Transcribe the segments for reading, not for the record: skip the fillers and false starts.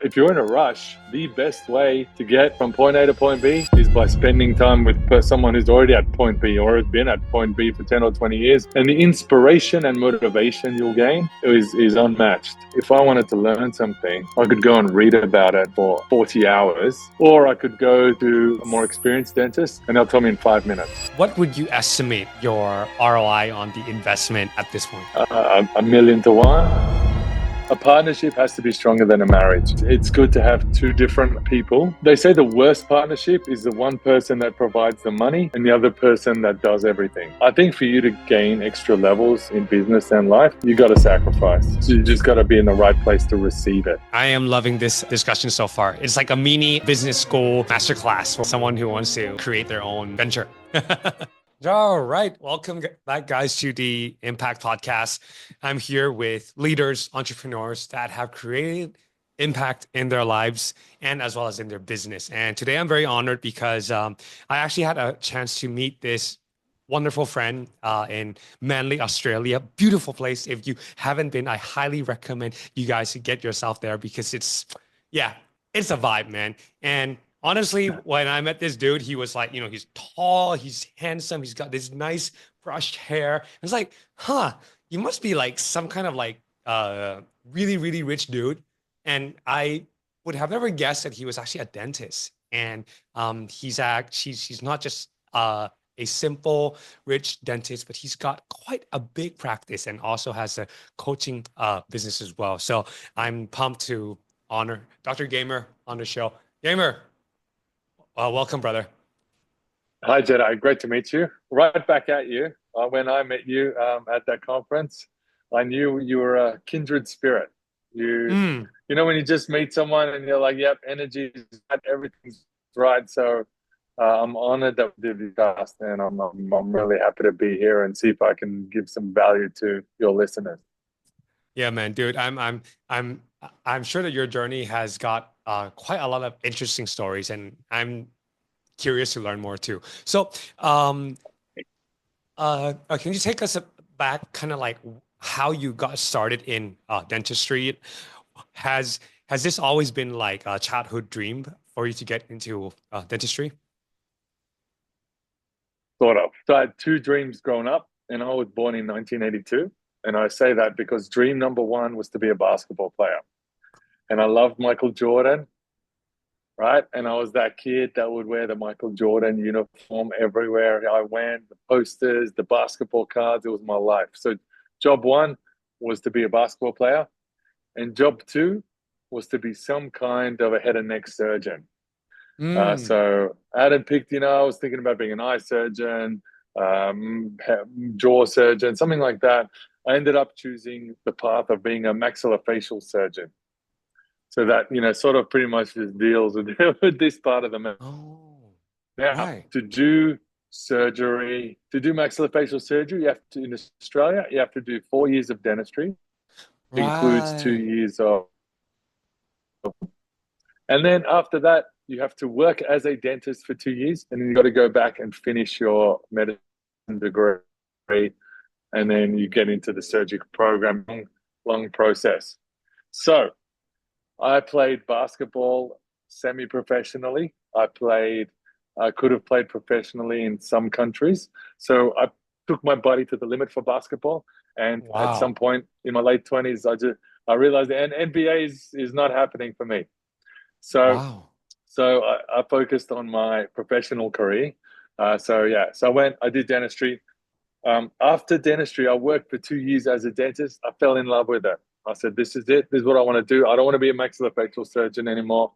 If you're in a rush, the best way to get from point A to point B is by spending time with someone who's already at point B or has been at point B for 10 or 20 years. And the inspiration and motivation you'll gain is unmatched. If I wanted to learn something, I could go and read about it for 40 hours, or I could go to a more experienced dentist and they'll tell me in 5 minutes. What would you estimate your ROI on the investment at this point? A million to one. A partnership has to be stronger than a marriage. It's good to have two different people. They say the worst partnership is the one person that provides the money and the other person that does everything. I think for you to gain extra levels in business and life, you got to sacrifice. So you just got to be in the right place to receive it. I am loving this discussion so far. It's like a mini business school masterclass for someone who wants to create their own venture. All right. Welcome back, guys, to the Impact Podcast. I'm here with leaders, entrepreneurs that have created impact in their lives and as well as in their business. And today I'm very honored because I actually had a chance to meet this wonderful friend in Manly, Australia. Beautiful place. If you haven't been, I highly recommend you guys to get yourself there because it's a vibe, man. And honestly, when I met this dude, he was like, he's tall, he's handsome, he's got this nice brushed hair. It's like, you must be like some kind of like really, really rich dude. And I would have never guessed that he was actually a dentist. And he's not just a simple rich dentist, but he's got quite a big practice and also has a coaching business as well. So I'm pumped to honor Dr. Gamer on the show. Gamer. Welcome, brother. Hi, Jedi. Great to meet you. Right back at you. When I met you at that conference, I knew you were a kindred spirit. You know, when you just meet someone and you're like, yep, energy is right, everything's right. So I'm honored that we did this cast, and I'm really happy to be here and see if I can give some value to your listeners. Yeah, man, dude. I'm sure that your journey has got quite a lot of interesting stories, and I'm curious to learn more too. So, can you take us back, kind of like how you got started in dentistry? Has this always been like a childhood dream for you to get into dentistry? Sort of. So I had two dreams growing up, and I was born in 1982. And I say that because dream number one was to be a basketball player. And I loved Michael Jordan, right? And I was that kid that would wear the Michael Jordan uniform everywhere I went, the posters, the basketball cards. It was my life. So job one was to be a basketball player. And job two was to be some kind of a head and neck surgeon. So I hadn't picked, I was thinking about being an eye surgeon, jaw surgeon, something like that. I ended up choosing the path of being a maxillofacial surgeon. So that, sort of pretty much just deals with, with this part of the mouth. Oh, Now, right. to do maxillofacial surgery, in Australia, you have to do 4 years of dentistry. It includes 2 years of, and then after that, you have to work as a dentist for 2 years, and then you got to go back and finish your medicine degree, and then you get into the surgical program. Long process. So I played basketball semi-professionally. I could have played professionally in some countries. So I took my body to the limit for basketball. And at some point in my late 20s, I realized the NBA is not happening for me. So I focused on my professional career. So I did dentistry. After dentistry, I worked for 2 years as a dentist. I fell in love with it. I said, this is it. This is what I want to do. I don't want to be a maxillofacial surgeon anymore.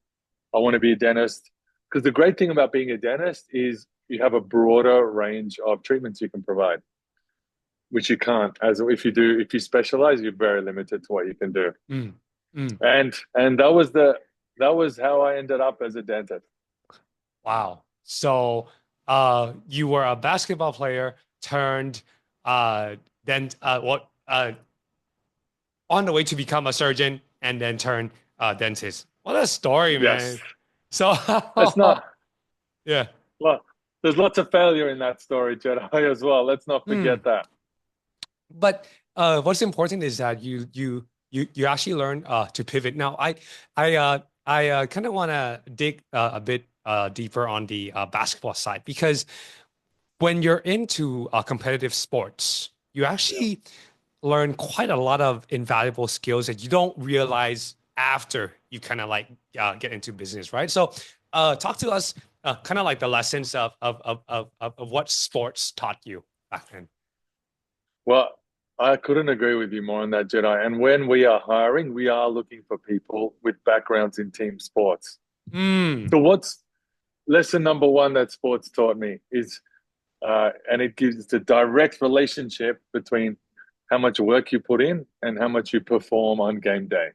I want to be a dentist. Because the great thing about being a dentist is you have a broader range of treatments you can provide, which you can't. As if you specialize, you're very limited to what you can do. And that was how I ended up as a dentist. Wow. So you were a basketball player turned on the way to become a surgeon and then turn dentist. What a story, man. Yes. So That's not. Yeah. Well, there's lots of failure in that story, Jedi, as well. Let's not forget that. But what's important is that you actually learn to pivot. Now, I kind of want to dig a bit deeper on the basketball side because when you're into competitive sports, you Yeah. actually learn quite a lot of invaluable skills that you don't realize after you kind of like get into business, right? So, talk to us kind of like the lessons of what sports taught you back then. Well, I couldn't agree with you more on that, Jedi. And when we are hiring, we are looking for people with backgrounds in team sports. Mm, So, what's lesson number one that sports taught me is, and it gives the direct relationship between how much work you put in and how much you perform on game day,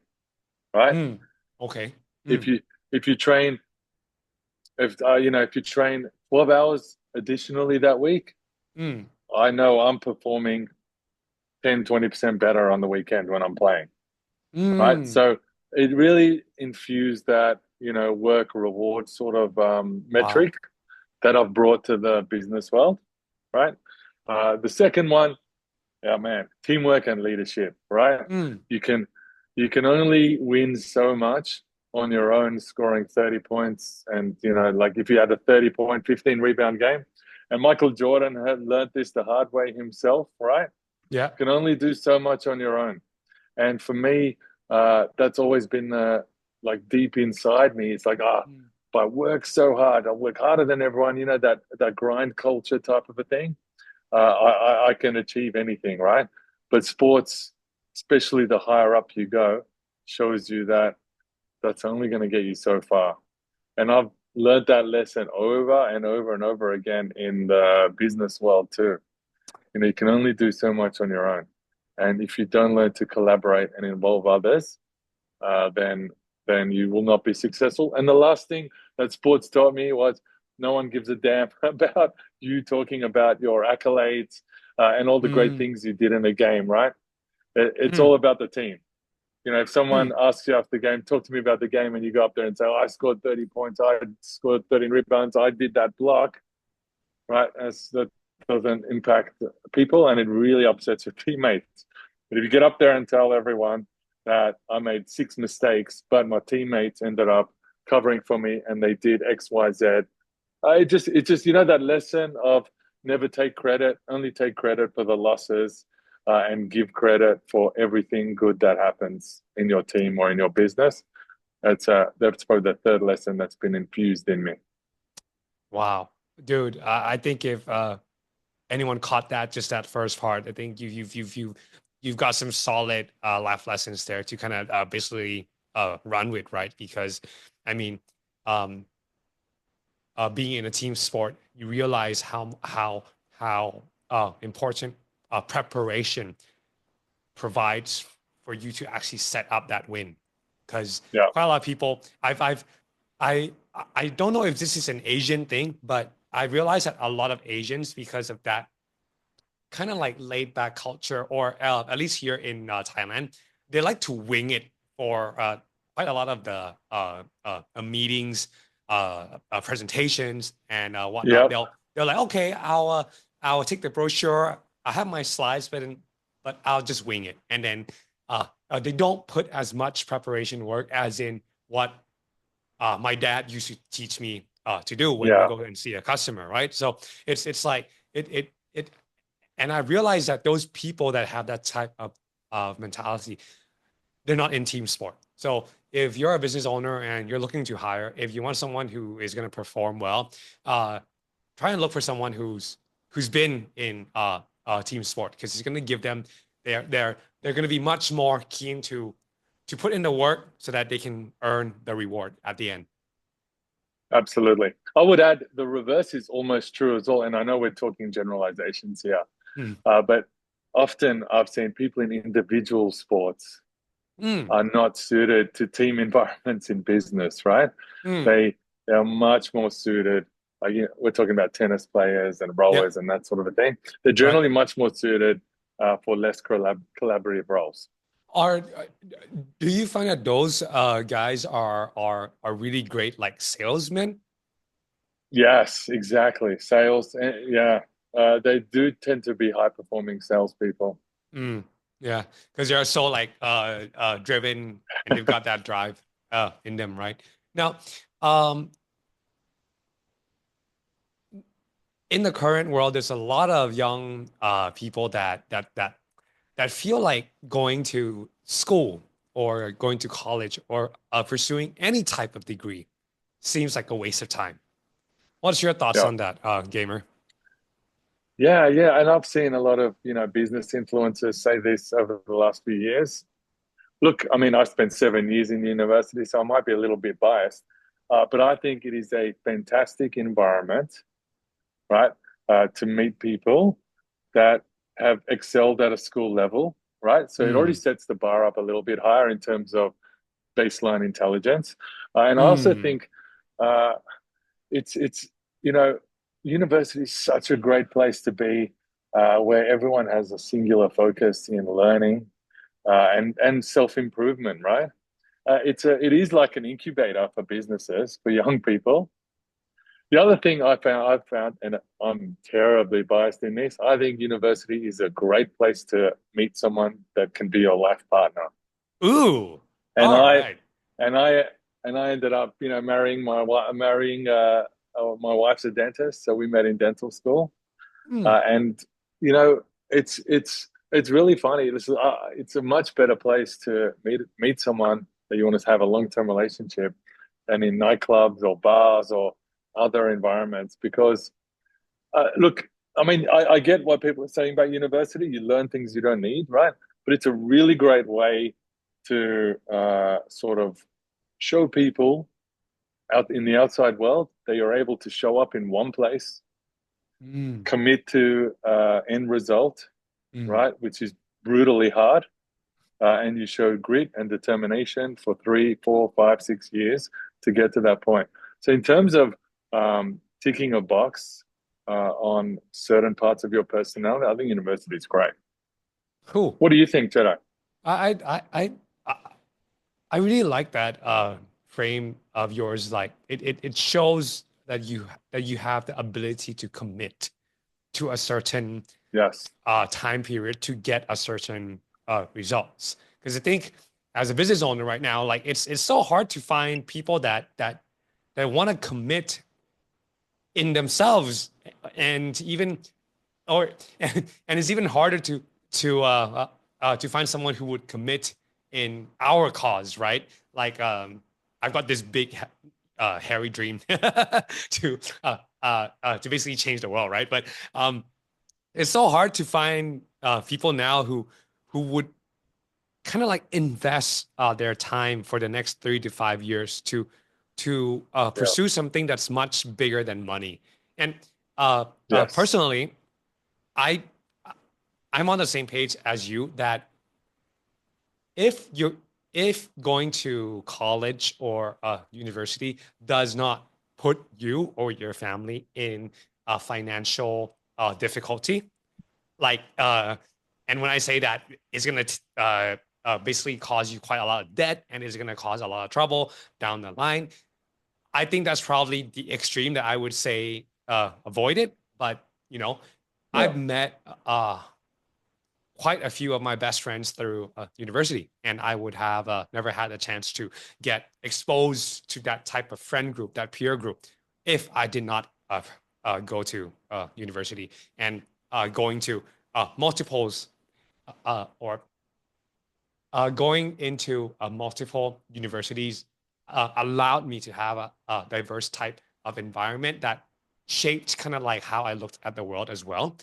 right? mm, okay. If Mm, you if you train if you train 12 hours additionally that week, mm, I know I'm performing 10-20% better on the weekend when I'm playing, right? mm. So it really infused that, work reward sort of Wow. metric that I've brought to the business world, right? The second one, yeah, man, teamwork and leadership, right? Mm, You can you can only win so much on your own scoring 30 points. And, like if you had a 30-point, 15 rebound game, and Michael Jordan had learned this the hard way himself, right? yeah. You can only do so much on your own. And for me, that's always been like deep inside me. It's like, Mm, if I work so hard, I work harder than everyone, that grind culture type of a thing. I can achieve anything, right? But sports, especially the higher up you go, shows you that that's only going to get you so far. And I've learned that lesson over and over and over again in the business world too. You can only do so much on your own. And if you don't learn to collaborate and involve others, then you will not be successful. And the last thing that sports taught me was no one gives a damn about you talking about your accolades and all the great mm, things you did in the game, right? It's mm, all about the team. If someone mm, asks you after the game, talk to me about the game, and you go up there and say, oh, I scored 30 points, I scored 13 rebounds, I did that block, right? That doesn't impact people and it really upsets your teammates. But if you get up there and tell everyone that I made 6 mistakes, but my teammates ended up covering for me and they did X, Y, Z, it just that lesson of never take credit, only take credit for the losses, and give credit for everything good that happens in your team or in your business. That's probably the third lesson that's been infused in me. wow. Dude, I think if anyone caught that, just that first part, I think you've got some solid life lessons there to kind of basically run with, right? Because I mean, um, being in a team sport, you realize how important preparation provides for you to actually set up that win. Because Yeah, quite a lot of people, I I don't know if this is an Asian thing, but I realize that a lot of Asians, because of that kind of like laid back culture, or at least here in Thailand, they like to wing it for quite a lot of the meetings, presentations, and whatnot. yeah, They're like, okay, I'll take the brochure. I have my slides, but I'll just wing it, and then they don't put as much preparation work as in what my dad used to teach me to do when we yeah. go and see a customer, right? So it's like it and I realize that those people that have that type of mentality, they're not in team sport. So if you're a business owner and you're looking to hire, if you want someone who is going to perform well, uh, try and look for someone who's been in team sport because it's going to give them they're going to be much more keen to put in the work so that they can earn the reward at the end. Absolutely. I would add the reverse is almost true as well. And I know we're talking generalizations here, Mm, but often I've seen people in individual sports mm, are not suited to team environments in business, right? mm. They are much more suited. Like, we're talking about tennis players and Yeah, rowers and that sort of a thing. They're right. generally much more suited for less collaborative roles. Are do you find that those guys are really great like salesmen? Yes, exactly. Sales, yeah, they do tend to be high performing salespeople. Mm, yeah, because they're so like driven and they've got that drive. in them, right? Now, um, in the current world, there's a lot of young people that feel like going to school or going to college or pursuing any type of degree seems like a waste of time. What's your thoughts Yeah. on that, gamer? Yeah, yeah. And I've seen a lot of, business influencers say this over the last few years. Look, I mean, I spent 7 years in university, so I might be a little bit biased, but I think it is a fantastic environment, right, to meet people that have excelled at a school level, right? So it already Mm, sets the bar up a little bit higher in terms of baseline intelligence. And I also mm, think uh, it's you know university is such a great place to be, where everyone has a singular focus in learning, and self improvement, right? It is like an incubator for businesses for young people. The other thing I've found, and I'm terribly biased in this, I think university is a great place to meet someone that can be your life partner. ooh, And all I right. and I and I ended up, marrying my wife's a dentist, so we met in dental school. Mm, And you know, it's really funny. It's a much better place to meet someone that you want to have a long-term relationship than in nightclubs or bars or other environments. Because look, I mean, I get what people are saying about university. You learn things you don't need, right? But it's a really great way to sort of show people out in the outside world that you're able to show up in one place, mm, commit to end result, mm. right, which is brutally hard, and you show grit and determination for 3, 4, 5, 6 years to get to that point. So, in terms of ticking a box on certain parts of your personality, I think university is great. Cool. What do you think, Jedi? I, I, I, I, I really like that frame of yours. Like it shows that you have the ability to commit to a certain Yes. time period to get a certain results. Because I think as a business owner right now, like it's so hard to find people that want to commit in themselves, and even or and it's even harder to find someone who would commit in our cause, right? Like I've got this big hairy dream to basically change the world, right? But it's so hard to find people now who would kind of like invest their time for the next 3 to 5 years to Yeah. pursue something that's much bigger than money. And Yes. personally, I I'm on the same page as you that if you if going to college or university does not put you or your family in financial difficulty, like and when I say that, it's going to basically cause you quite a lot of debt and is going to cause a lot of trouble down the line. I think that's probably the extreme that I would say avoid it. But Yeah. I've met quite a few of my best friends through university, and I would have never had a chance to get exposed to that type of friend group, that peer group, if I did not go to university. And going to multiples or going into multiple universities allowed me to have a diverse type of environment that shaped kind of like how I looked at the world as well.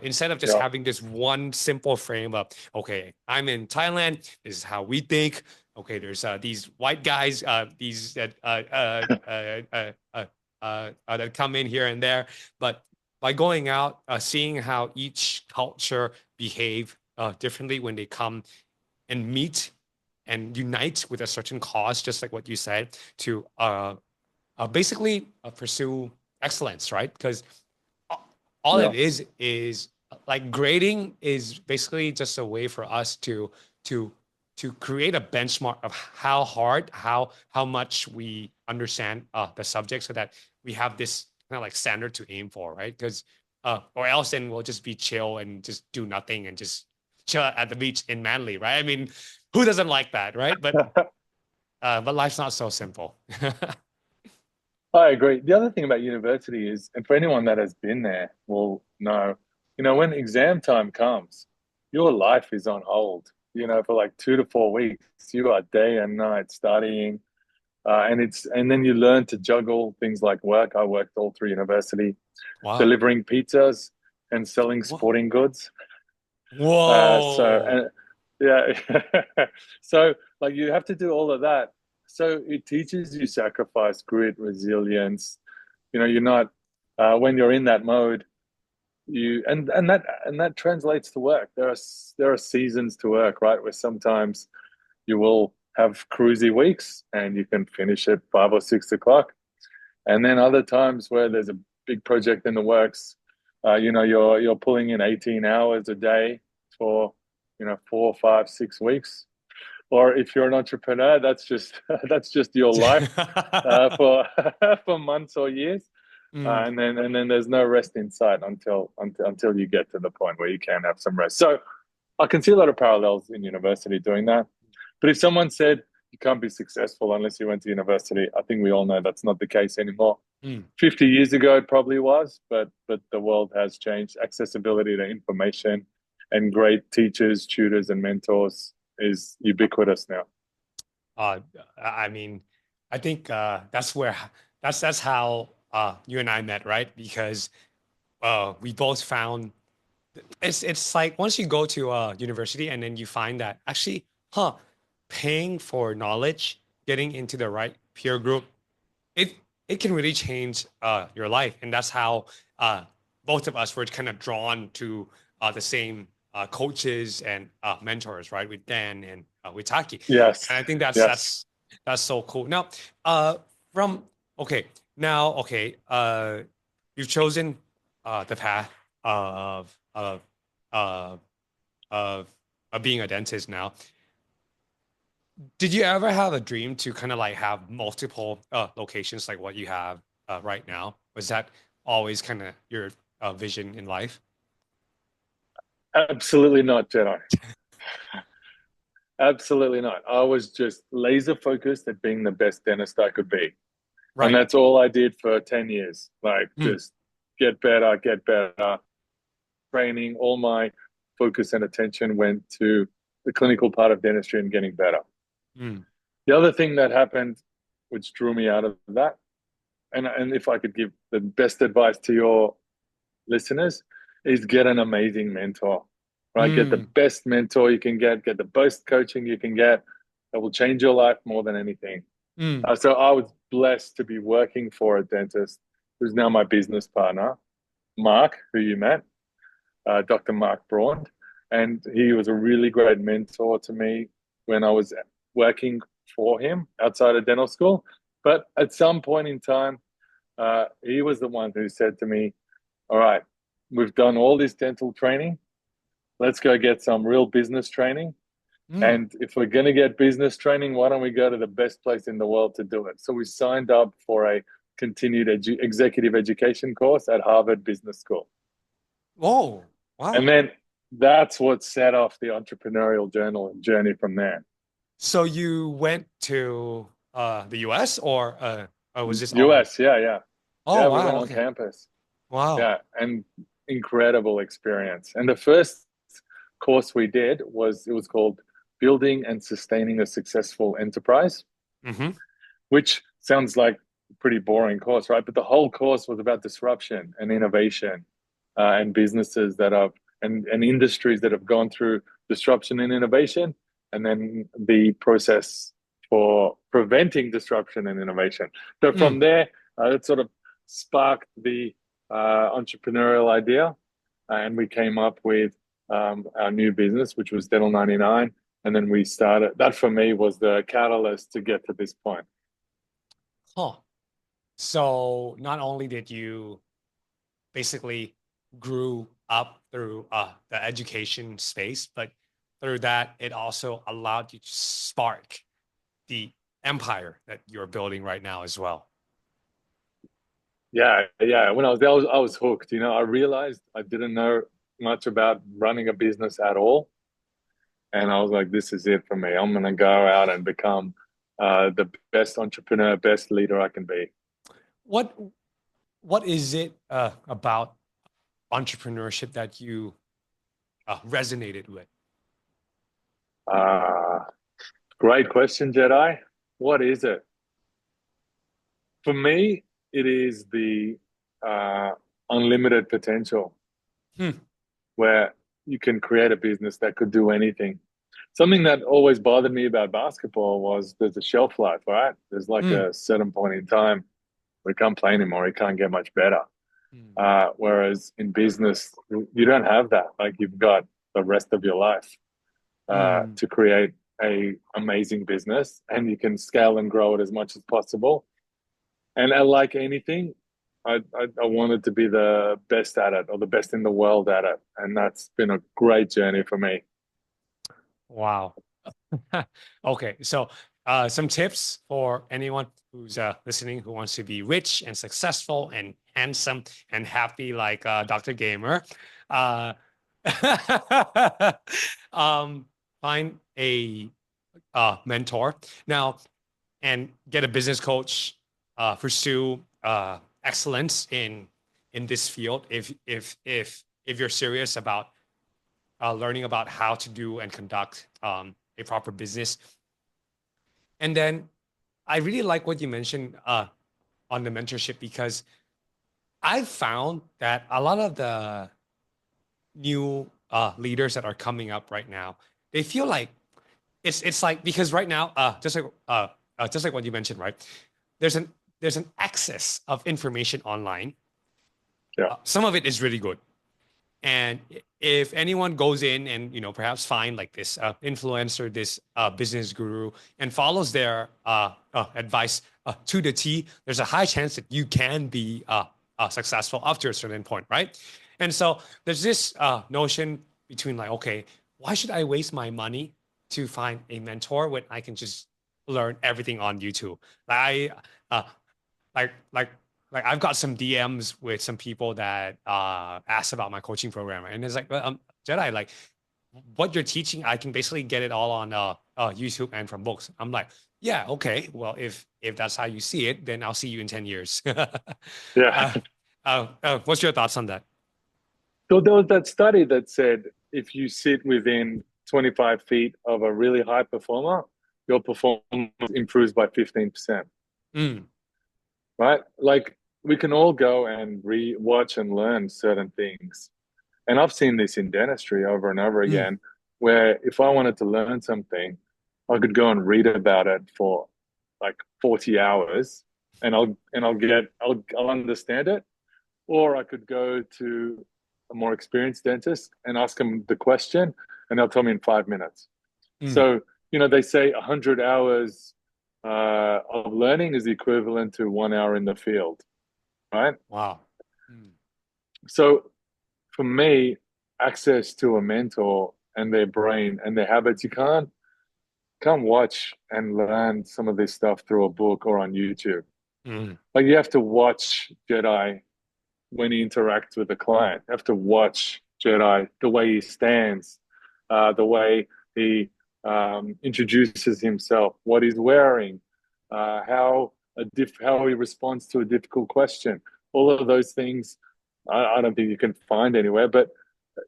Instead of just Yeah. having this one simple frame of, okay, I'm in Thailand, this is how we think. Okay, there's these white guys, these that come in here and there. But by going out, seeing how each culture behave differently when they come and meet and unite with a certain cause, just like what you said, to basically pursue excellence, right? Because all Yeah. it is like grading is basically just a way for us to to create a benchmark of how hard, how much we understand the subject, so that we have this kind of like standard to aim for, right? Because or else then we'll just be chill and just do nothing and just chill at the beach in Manly, right? I mean, who doesn't like that, right? But but life's not so simple. I agree. The other thing about university is, and for anyone that has been there will know, when exam time comes, your life is on hold. For like 2 to 4 weeks, you are day and night studying, and then you learn to juggle things like work. I worked all through university, Wow. delivering pizzas and selling Whoa. sporting goods. So Whoa. and yeah, so like you have to do all of that. So it teaches you sacrifice, grit, resilience. You're not when you're in that mode. And that translates to work. There are seasons to work, right? Where sometimes you will have cruisy weeks and you can finish at 5 or 6 o'clock, and then other times where there's a big project in the works, you're pulling in 18 hours a day for 4, 5, 6 weeks. Or if you're an entrepreneur, that's just that's just your life for for months or years. Mm. And then there's no rest in sight until you get to the point where you can have some rest. So I can see a lot of parallels in university doing that. But if someone said you can't be successful unless you went to university, I think we all know that's not the case anymore. Mm. 50 years ago, it probably was, but the world has changed. Accessibility to information and great teachers, tutors, and mentors is ubiquitous now. Uh, I mean, I think that's how you and I met, right? Because we both found it's like once you go to university and then you find that actually, paying for knowledge, getting into the right peer group, it it can really change your life, and that's how uh, both of us were kind of drawn to the same coaches and mentors, right? With Dan and with Taki, Yes, and I think that's yes. that's that's so cool. Now, uh, from okay, now okay, you've chosen the path of uh, of being a dentist now. Did you ever have a dream to kind of like have multiple locations like what you have right now? Was that always kind of your vision in life? Absolutely not, Jedi. Absolutely not. I was just laser focused at being the best dentist I could be. And Right. that's all I did for 10 years. Like Mm, just get better, training. All my focus and attention went to the clinical part of dentistry and getting better. mm, The other thing that happened, which drew me out of that, and if I could give the best advice to your listeners, is get an amazing mentor, right? Get the mm, best mentor you can get the best coaching you can get. That will change your life more than anything. mm. So I was blessed to be working for a dentist who's now my business partner, Mark, who you met, Dr. Mark Braun. And he was a really great mentor to me when I was working for him outside of dental school. But at some point in time, he was the one who said to me, all right, we've done all this dental training. Let's go get some real business training. Mm. And if we're going to get business training, why don't we go to the best place in the world to do it? So we signed up for a continued executive education course at Harvard Business School. Oh, And wow. then that's what set off the entrepreneurial journey from there. So you went to the US or was this all? US, yeah, yeah. Oh, Yeah, we went wow. on Okay. campus. Wow. Yeah, and incredible experience. And the first course we did it was called Building and Sustaining a Successful Enterprise, Mm-hmm. which sounds like a pretty boring course, right? But the whole course was about disruption and innovation, and businesses and industries that have gone through disruption and innovation, and then the process for preventing disruption and innovation. So Mm. from there, it sort of sparked the entrepreneurial idea, and we came up with our new business, which was Dental 99. And then we started. That for me was the catalyst to get to this point. Huh. So not only did you basically grew up through the education space, but through that, it also allowed you to spark the empire that you're building right now as well. Yeah, yeah. When I was there, I was hooked. I realized I didn't know much about running a business at all, and I was like, "This is it for me. I'm gonna go out and become the best entrepreneur, best leader I can be. What what is it about entrepreneurship that you resonated with? Uh, Great question, Jedi. What is it? For me, it is the uh, unlimited potential Hmm. where you can create a business that could do anything. Something that always bothered me about basketball was there's a shelf life, right? There's like Hmm. a certain point in time we can't play anymore. It can't get much better. Hmm. Whereas in business, you don't have that. Like you've got the rest of your life Hmm. to create a amazing business, and you can scale and grow it as much as possible. And like anything, I wanted to be the best at it or the best in the world at it, and that's been a great journey for me. Wow. Okay, so some tips for anyone who's listening who wants to be rich and successful and handsome and happy like Dr. Gamer. Uh, um, find a mentor now and get a business coach. Pursue excellence in this field if you're serious about learning about how to do and conduct a proper business. And then I really like what you mentioned on the mentorship because I've found that a lot of the new leaders that are coming up right now, they feel like it's like because right now, just like what you mentioned, right? There's an there's an excess of information online. Yeah, Some of it is really good, and if anyone goes in and perhaps find like this influencer, this business guru, and follows their advice to the T, there's a high chance that you can be successful up to a certain point, right? And so there's this notion between like, okay, why should I waste my money to find a mentor when I can just learn everything on YouTube? Like I, like like I've got some DMs with some people that asked about my coaching program, and it's like, well, Jedi, like what you're teaching, I can basically get it all on YouTube and from books. I'm like, yeah, okay, well, if that's how you see it, then I'll see you in 10 years. yeah. uh, what's your thoughts on that? So there was that study that said if you sit within 25 feet of a really high performer, your performance improves by 15%, Mm, right? Like we can all go and re-watch and learn certain things. And I've seen this in dentistry over and over mm, again, where if I wanted to learn something, I could go and read about it for like 40 hours and I'll understand it. Or I could go to a more experienced dentist and ask them the question and they'll tell me in 5 minutes. mm. So, they say 100 hours of learning is equivalent to 1 hour in the field, right? Wow. Mm, So for me, access to a mentor and their brain and their habits, you can't watch and learn some of this stuff through a book or on YouTube. mm, Like you have to watch Jedi when he interacts with a client. You have to watch Jedi, the way he stands, the way he introduces himself, what he's wearing, how he responds to a difficult question. All of those things, I don't think you can find anywhere. But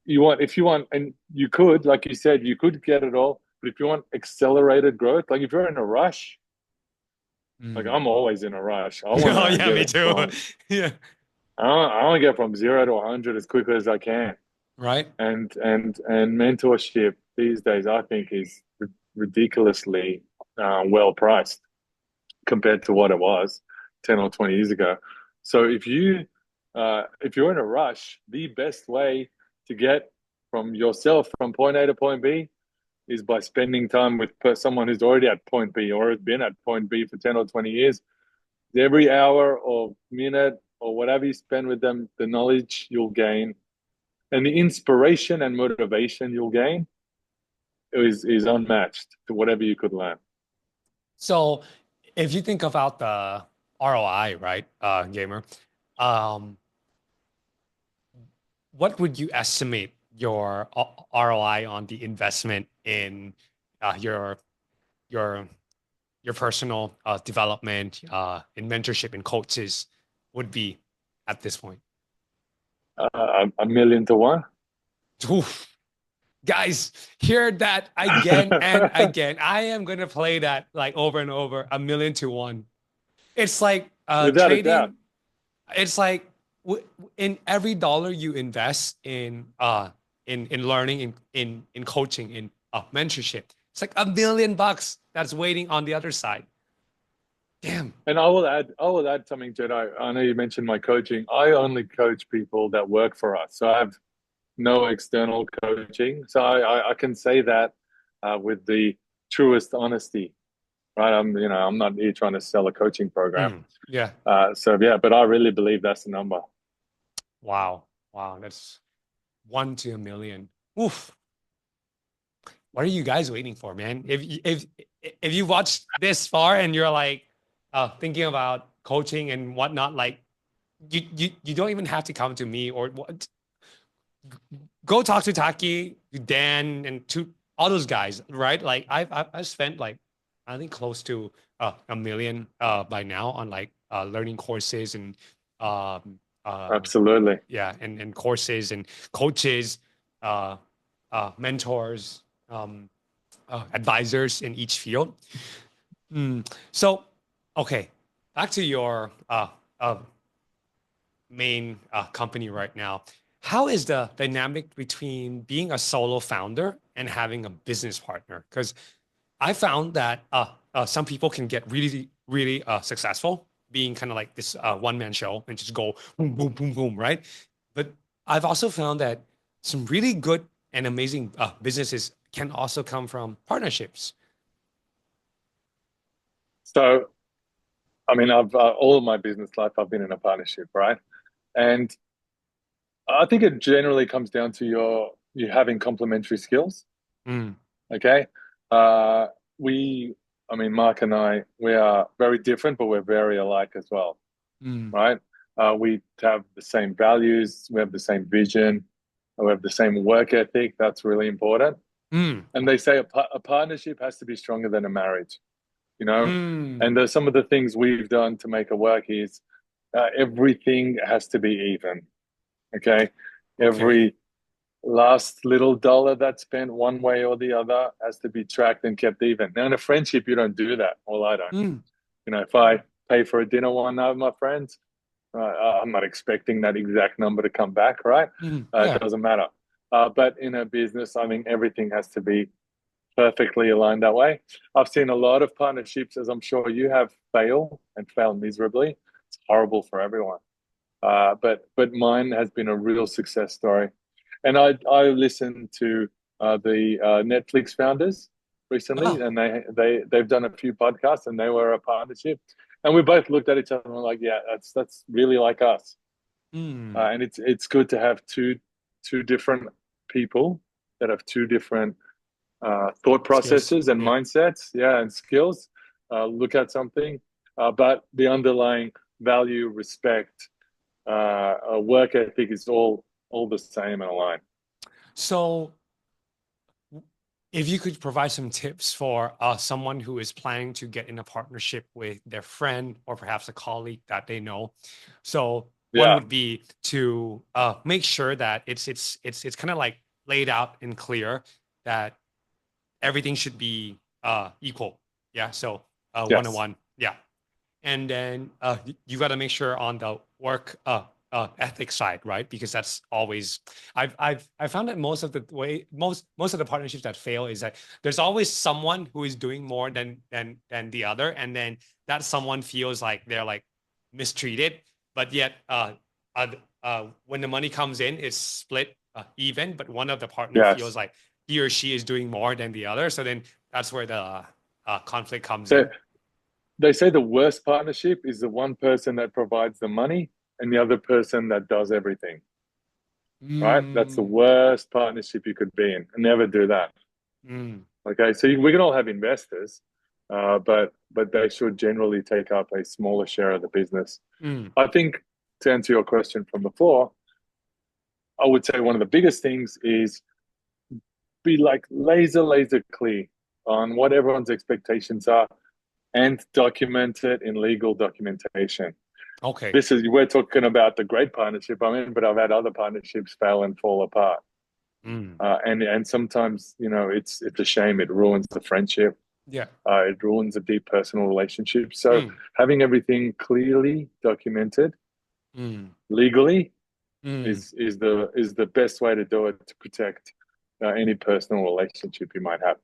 if you want, and you could, like you said, you could get it all. But if you want accelerated growth, like if you're in a rush, like mm. I'm always in a rush. I want Oh to yeah, get me it too. from Yeah. I want to get from 0 to 100 as quickly as I can. Right. And mentorship these days, I think, is ridiculously well priced compared to what it was 10 or 20 years ago. So if you're in a rush, the best way to get from yourself from point A to point B is by spending time with someone who's already at point B or has been at point B for 10 or 20 years. Every hour or minute or whatever you spend with them, the knowledge you'll gain and the inspiration and motivation you'll gain is unmatched to whatever you could learn. So if you think about the ROI, right, gamer, um, what would you estimate your ROI on the investment in uh, your your your personal development in mentorship and coaches would be at this point? A million to one. Oof. Guys, hear that again and again. I am gonna play that like over and over, a million to one. It's like Without a doubt. trading. It's like in every dollar you invest in learning, in coaching, in mentorship, it's like $1 million that's waiting on the other side. Damn. And I will add something, Jedi. I know you mentioned my coaching. I only coach people that work for us. So I have no external coaching. So I can say that with the truest honesty, right? I'm not here trying to sell a coaching program. Yeah. So yeah, but I really believe that's the number. Wow. Wow. That's 1 to 1 million. Oof. What are you guys waiting for, man? If you watched this far and you're like thinking about coaching and whatnot, like you don't even have to come to me or what. Go talk to Taki, Dan, and to all those guys, right? Like I've spent like I think close to 1 million by now on like learning courses and Absolutely. yeah, and courses and coaches, uh, mentors, advisors in each field. So, okay, back to your main company right now. How is the dynamic between being a solo founder and having a business partner? Because I found that some people can get really, really successful being kind of like this one-man show and just go boom, boom, boom, boom, right? But I've also found that some really good and amazing businesses can also come from partnerships. So I mean, I've all of my business life I've been in a partnership, right? And I think it generally comes down to you having complementary skills. Mm, Okay. Uh, we, I mean, Mark and I, we are very different, but we're very alike as well, mm, right? We have the same values, we have the same vision, we have the same work ethic. That's really important. mm, And they say a partnership has to be stronger than a marriage, you know? mm. And some of the things we've done to make it work is everything has to be even. Okay. Okay. Every last little dollar that's spent one way or the other has to be tracked and kept even. Now, in a friendship, you don't do that. Well, I don't. Mm, If I pay for a dinner one night with my friends, I'm not expecting that exact number to come back, right? It yeah. doesn't matter. But in a business, I mean, everything has to be perfectly aligned that way. I've seen a lot of partnerships, as I'm sure you have, fail and fail miserably. It's horrible for everyone. But mine has been a real success story. And I listened to the Netflix founders recently, Oh. and they've done a few podcasts, and they were a partnership, and we both looked at each other and were like, yeah, that's really like us. Mm. And it's good to have two different people that have two different thought Skills. processes and Yeah. mindsets, yeah, and skills. Look at something, but the underlying value, respect, work ethic is all the same and aligned. So, if you could provide some tips for someone who is planning to get in a partnership with their friend or perhaps a colleague that they know. So, one Yeah. would be to make sure that it's kind of like laid out and clear that everything should be equal. Yeah. So, one on Yes. one. Yeah. And then you got to make sure on the work ethic side, right? Because that's always I found that most of the partnerships that fail is that there's always someone who is doing more than the other, and then that someone feels like they're like mistreated, but yet uh, when the money comes in, it's split even, but one of the partner feels Yes. like he or she is doing more than the other, so then that's where the conflict comes They in. they say the worst partnership is the one person that provides the money and the other person that does everything. Right? That's the Mm, worst partnership you could be in. And never do that. mm, Okay, so we can all have investors, but they should generally take up a smaller share of the business. mm. I think to answer your question from before, I would say one of the biggest things is be like laser clear on what everyone's expectations are. and document it in legal documentation. Okay. We're talking about the great partnership I'm in, but I've had other partnerships fail and fall apart. Mm. And sometimes, it's a shame. It ruins the friendship. Yeah. It ruins a deep personal relationship. So Mm. having everything clearly documented Mm. legally Mm. is the best way to do it, to protect any personal relationship you might have.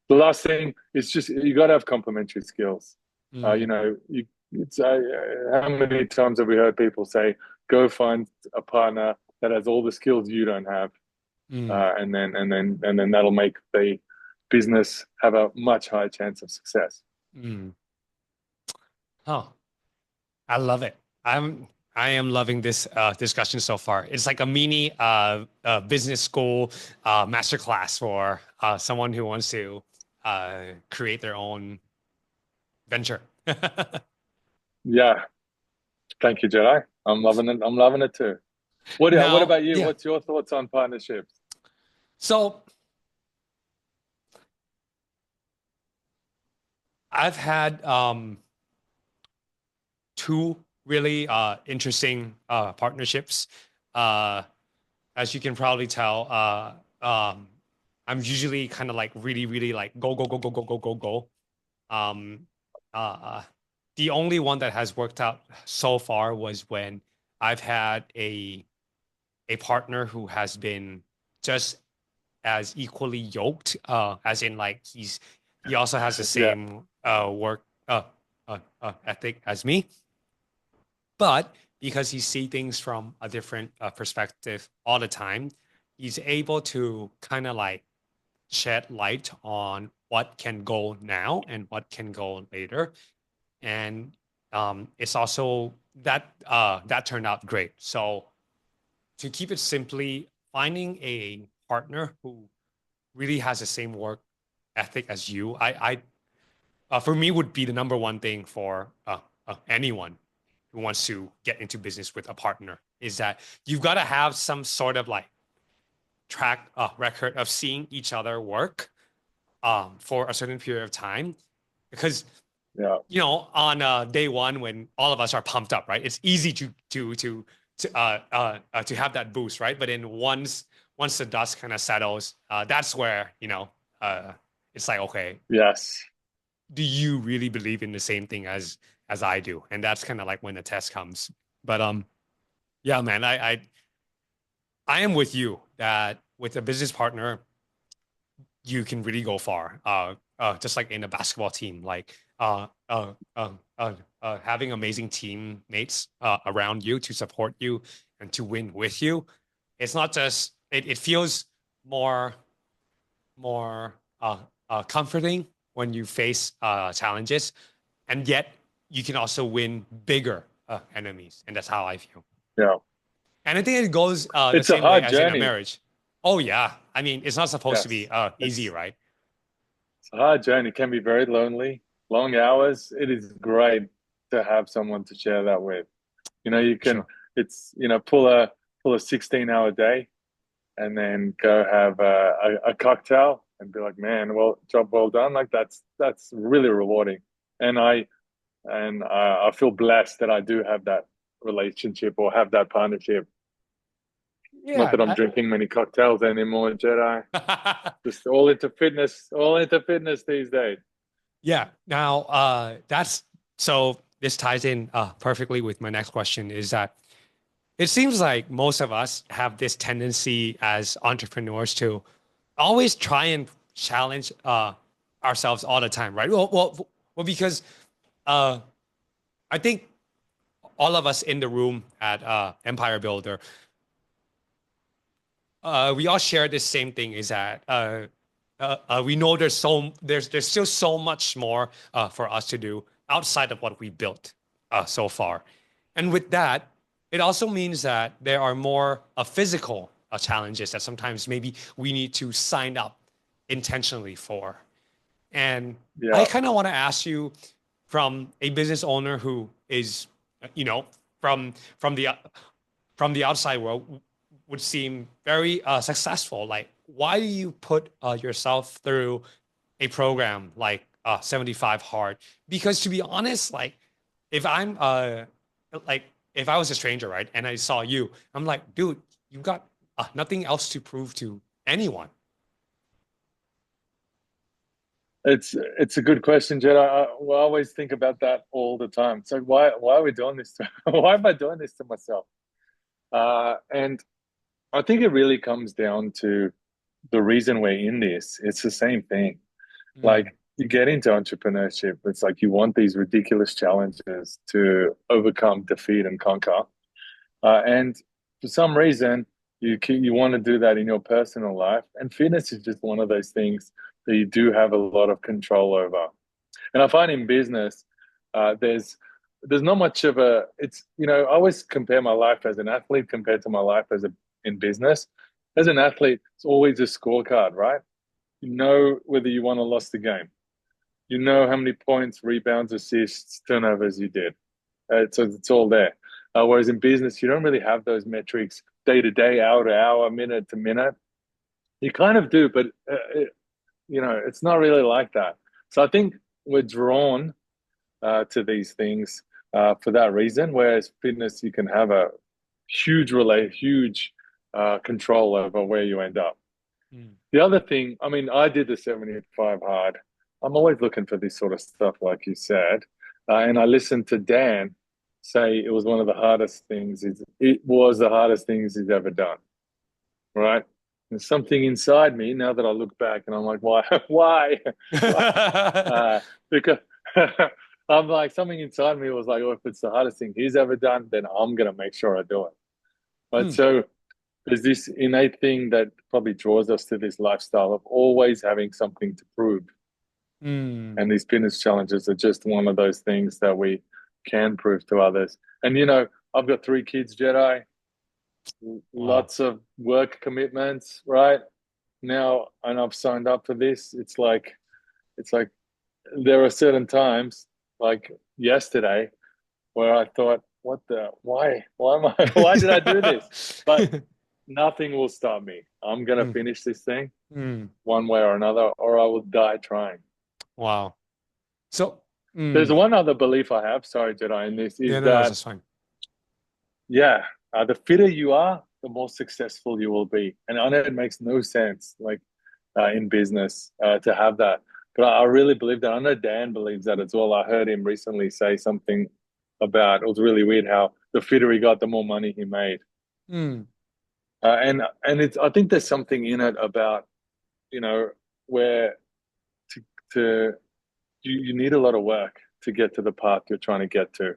The last thing is just you got to have complementary skills. Mm. It's how many times have we heard people say, "Go find a partner that has all the skills you don't have," Mm. and then that'll make the business have a much higher chance of success. Mm. Huh. I love it. I am loving this discussion so far. It's like a mini business school masterclass for someone who wants to create their own venture. Yeah, thank you, Jedi. I'm loving it. I'm loving it too. What Now, about you? yeah. What's your thoughts on partnerships? So I've had two really interesting partnerships. Uh, as you can probably tell, I'm usually kind of like really, really like go, go, go, go, go, go, go, go. Um, uh, the only one that has worked out so far was when I've had a partner who has been just as equally yoked, as in like he also has the Yeah, same work ethic as me, but because he see things from a different perspective all the time, he's able to kind of like shed light on what can go now and what can go later. And it's also that turned out great. So to keep it simply, finding a partner who really has the same work ethic as you, for me would be the number one thing for anyone who wants to get into business with a partner is that you've got to have some sort of like track record of seeing each other work for a certain period of time, because yeah, on day one when all of us are pumped up, right? It's easy to have that boost, right? But then once the dust kind of settles, that's where it's like, okay, yes, do you really believe in the same thing as I do? And that's kind of like when the test comes. But yeah, man, I am with you that with a business partner, you can really go far. Just like in a basketball team, like having amazing teammates around you to support you and to win with you. It's not just it feels more more comforting when you face challenges, and yet you can also win bigger enemies, and that's how I feel. yeah. And I think it goes the It's a same way hard as in a journey. marriage. Oh yeah, I mean it's not supposed to be Yes, easy, it's right? it's a hard journey. It can be very lonely, long hours. It is great to have someone to share that with. You can Sure. it's pull a 16-hour day and then go have a cocktail and be like, man, well, job well done. Like that's really rewarding. And I feel blessed that I do have that relationship or have that partnership. Not that I'm Yeah. drinking many cocktails anymore, Jedi. Just all into fitness these days. Yeah. Now, that's so this ties in perfectly with my next question is that it seems like most of us have this tendency as entrepreneurs to always try and challenge ourselves all the time, right? Well, because uh, I think all of us in the room at Empire Builder, we all share this same thing: is that we know there's still so much more for us to do outside of what we built so far, and with that, it also means that there are more physical challenges that sometimes maybe we need to sign up intentionally for. And I Yeah, kind of want to ask you, from a business owner who is, you know, from from the from the outside world would seem very successful. Like, why do you put yourself through a program like 75 hard. Because to be honest, like if I'm like if I was a stranger, right, and I saw you, I'm like, dude, you got nothing else to prove to anyone. It's a good question, Jed. I always think about that all the time. It's like, why are we doing this to, why am I doing this to myself? And I think it really comes down to the reason we're in this. It's the same thing. Mm, Like you get into entrepreneurship, it's like you want these ridiculous challenges to overcome, defeat, and conquer. And for some reason, you want to do that in your personal life, and fitness is just one of those things that you do have a lot of control over. And I find in business, there's not much of a. It's I always compare my life as an athlete compared to my life as a in business. As an athlete, it's always a scorecard, right? You know whether you won or lost the game. You know how many points, rebounds, assists, turnovers you did. So it's all there. Whereas in business, you don't really have those metrics day to day, hour to hour, minute to minute. You kind of do, but it's not really like that. So I think we're drawn to these things for that reason. Whereas fitness, you can have a huge control over where you end up. mm. The other thing, I mean, I did the 75 hard. I'm always looking for this sort of stuff, like you said. And I listened to Dan say it was one of the hardest things. It was the hardest things he's ever done, right? There's something inside me now that I look back and I'm like, why? Why? Why? Because I'm like, something inside me was like, oh, if it's the hardest thing he's ever done, then I'm going to make sure I do it. Right. Mm, So there's this innate thing that probably draws us to this lifestyle of always having something to prove. mm. And these fitness challenges are just one of those things that we can prove to others. And I've got 3 kids, Jedi, Wow. lots of work commitments, right? Now, and I've signed up for this. It's like there are certain times, like yesterday, where I thought, why am I, why did I do this? But nothing will stop me. I'm gonna Mm, finish this thing mm. one way or another, or I will die trying. Wow. So, There's mm. one other belief I have, sorry, Jedi, in this Yeah, is no, no, that that's fine. yeah, the fitter you are, the more successful you will be. And I know it makes no sense, like in business, to have that, but I really believe that. I know Dan believes that as well. I heard him recently say something about it was really weird how the fitter he got, the more money he made. Mm, And it's I think there's something in it about where to to you need a lot of work to get to the path you're trying to get to,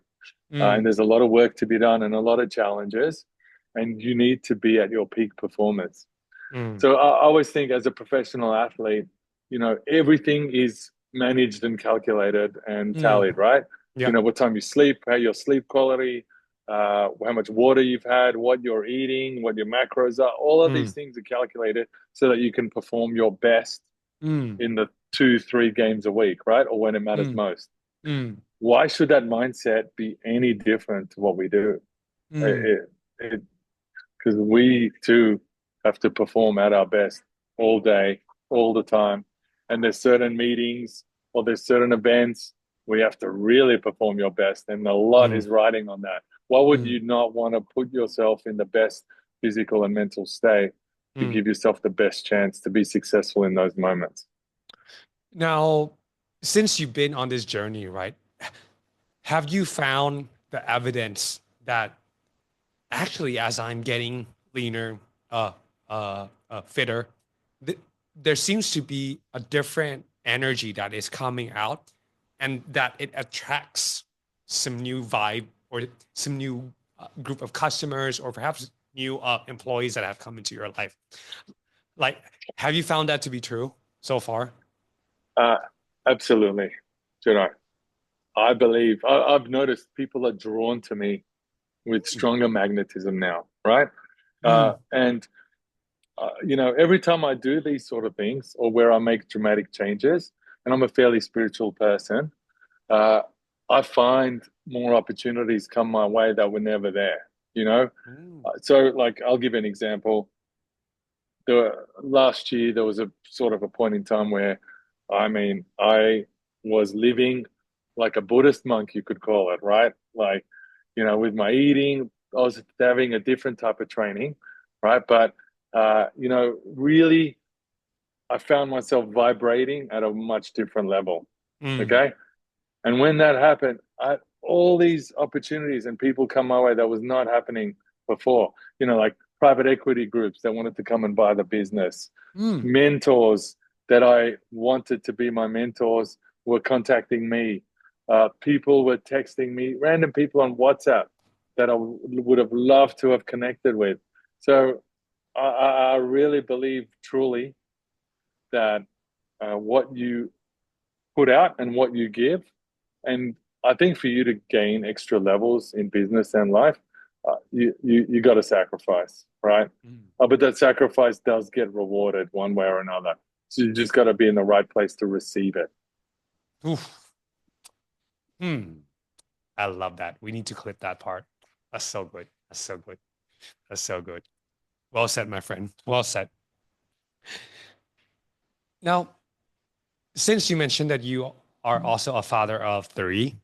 and mm, there's a lot of work to be done and a lot of challenges, and you need to be at your peak performance. mm, So I always think as a professional athlete, everything is managed and calculated and tallied, mm. right? Yeah. What time you sleep, how your sleep quality, how much water you've had, what you're eating, what your macros are. All of these Mm, things are calculated so that you can perform your best mm, in the 2, 3 games a week, right? Or when it matters mm, most. mm, Why should that mindset be any different to what we do? mm, It, it, because we too have to perform at our best all day, all the time. And there's certain meetings or there's certain events where you have to really perform your best, and a lot mm, is riding on that. Why would mm, you not want to put yourself in the best physical and mental state to mm. give yourself the best chance to be successful in those moments? Now, since you've been on this journey, right, have you found the evidence that actually, as I'm getting leaner, fitter, th there seems to be a different energy that is coming out and that it attracts some new vibe or some new group of customers or perhaps new employees that have come into your life. Like, have you found that to be true so far? Uh, Absolutely. I believe I've noticed people are drawn to me with Mm, stronger magnetism now, right? mm, And every time I do these sort of things or where I make dramatic changes, and I'm a fairly spiritual person, uh, I find more opportunities come my way that were never there. You know, mm, so like I'll give you an example. Last year there was a sort of a point in time where, I mean, I was living like a Buddhist monk, you could call it, right? Like, with my eating, I was having a different type of training, right? But, really, I found myself vibrating at a much different level. Mm. Okay. And when that happened, all these opportunities and people come my way that was not happening before, like private equity groups that wanted to come and buy the business, Mm. mentors that I wanted to be my mentors were contacting me. People were texting me, random people on WhatsApp that I would have loved to have connected with. So I really believe truly that what you put out and what you give, and I think for you to gain extra levels in business and life, you got to sacrifice, right? Mm. But that sacrifice does get rewarded one way or another. So you just got to be in the right place to receive it. Oof. Hmm. I love that. We need to clip that part. That's so good. That's so good. That's so good. Well said, my friend. Well said. Now, since you mentioned that you are also a father of three,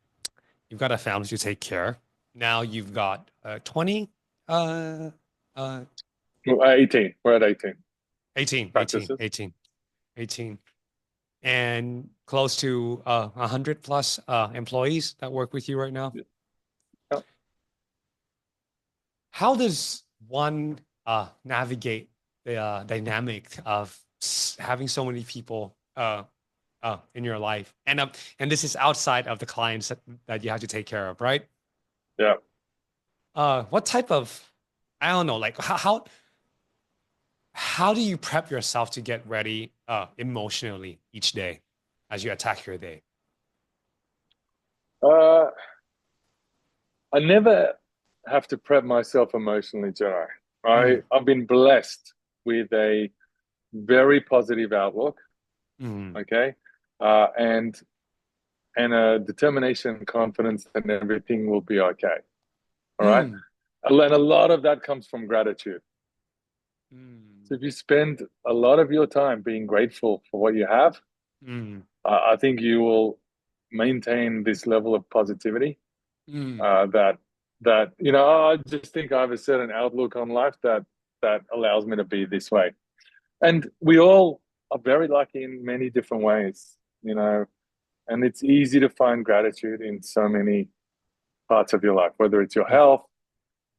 you've got a family to take care. Now you've got 20, uh, uh, 18. We're at 18 18, 18, practices. 18, 18, and close to 100 plus employees that work with you right now. Yeah. How does one navigate the dynamic of having so many people in your life? And this is outside of the clients that you have to take care of, right? Yeah. What type of, I don't know, like how do you prep yourself to get ready emotionally each day as you attack your day? Uh, I never have to prep myself emotionally, Joe. Mm, I've been blessed with a very positive outlook. mm, Okay. And a determination, confidence that everything will be okay. All right. mm, And a lot of that comes from gratitude. mm, So if you spend a lot of your time being grateful for what you have, mm, I think you will maintain this level of positivity. mm, That I just think I have a certain outlook on life that allows me to be this way. And we all are very lucky in many different ways, and it's easy to find gratitude in so many parts of your life, whether it's your mm, health,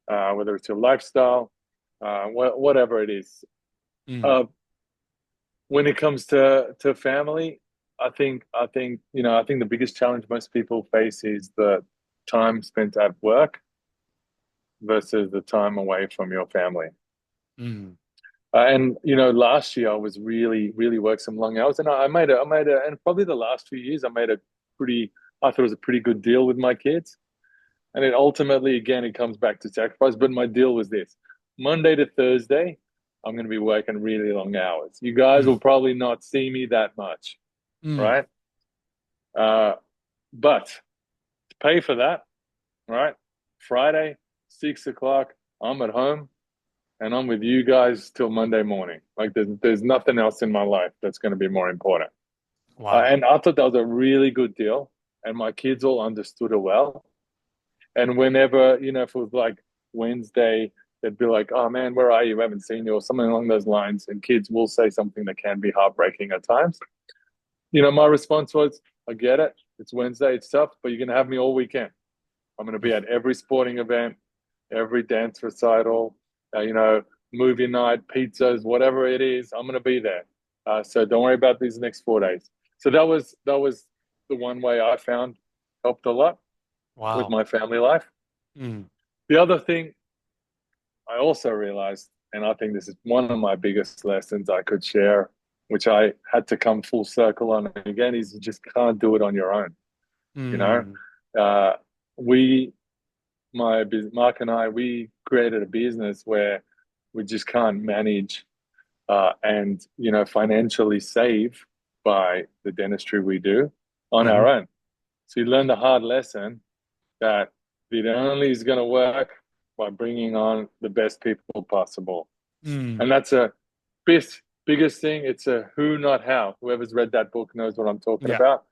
whether it's your lifestyle, whatever it is. mm, Uh, when it comes to family, I think the biggest challenge most people face is the time spent at work versus the time away from your family. mm, And last year I was really, really worked some long hours, and and probably the last few years I made a pretty, I thought it was a pretty good deal with my kids. And it ultimately, again, it comes back to sacrifice. But my deal was this: Monday to Thursday, I'm going to be working really long hours. You guys mm, will probably not see me that much, mm. right? Uh, but to pay for that, right? Friday, 6 o'clock, I'm at home and I'm with you guys till Monday morning. Like there's nothing else in my life that's going to be more important. Wow. And I thought that was a really good deal, and my kids all understood it well. And whenever, if it was like Wednesday, they'd be like, "Oh man, where are you? I haven't seen you," or something along those lines. And kids will say something that can be heartbreaking at times. My response was, "I get it. It's Wednesday. It's tough, but you're going to have me all weekend. I'm going to be at every sporting event, every dance recital, movie night, pizzas, whatever it is. I'm going to be there. So don't worry about these next 4 days." So that was the one way I found helped a lot with Wow. my family life. Mm, The other thing I also realized, and I think this is one of my biggest lessons I could share, which I had to come full circle on again, is you just can't do it on your own. You know, mm, uh, we, Mark and I, we created a business where we just can't manage and financially save by the dentistry we do on mhm, our own. So you learn the hard lesson that it only is going to work by bringing on the best people possible. mm, And that's a biggest thing. It's a who, not how. Whoever's read that book knows what I'm talking yeah. about.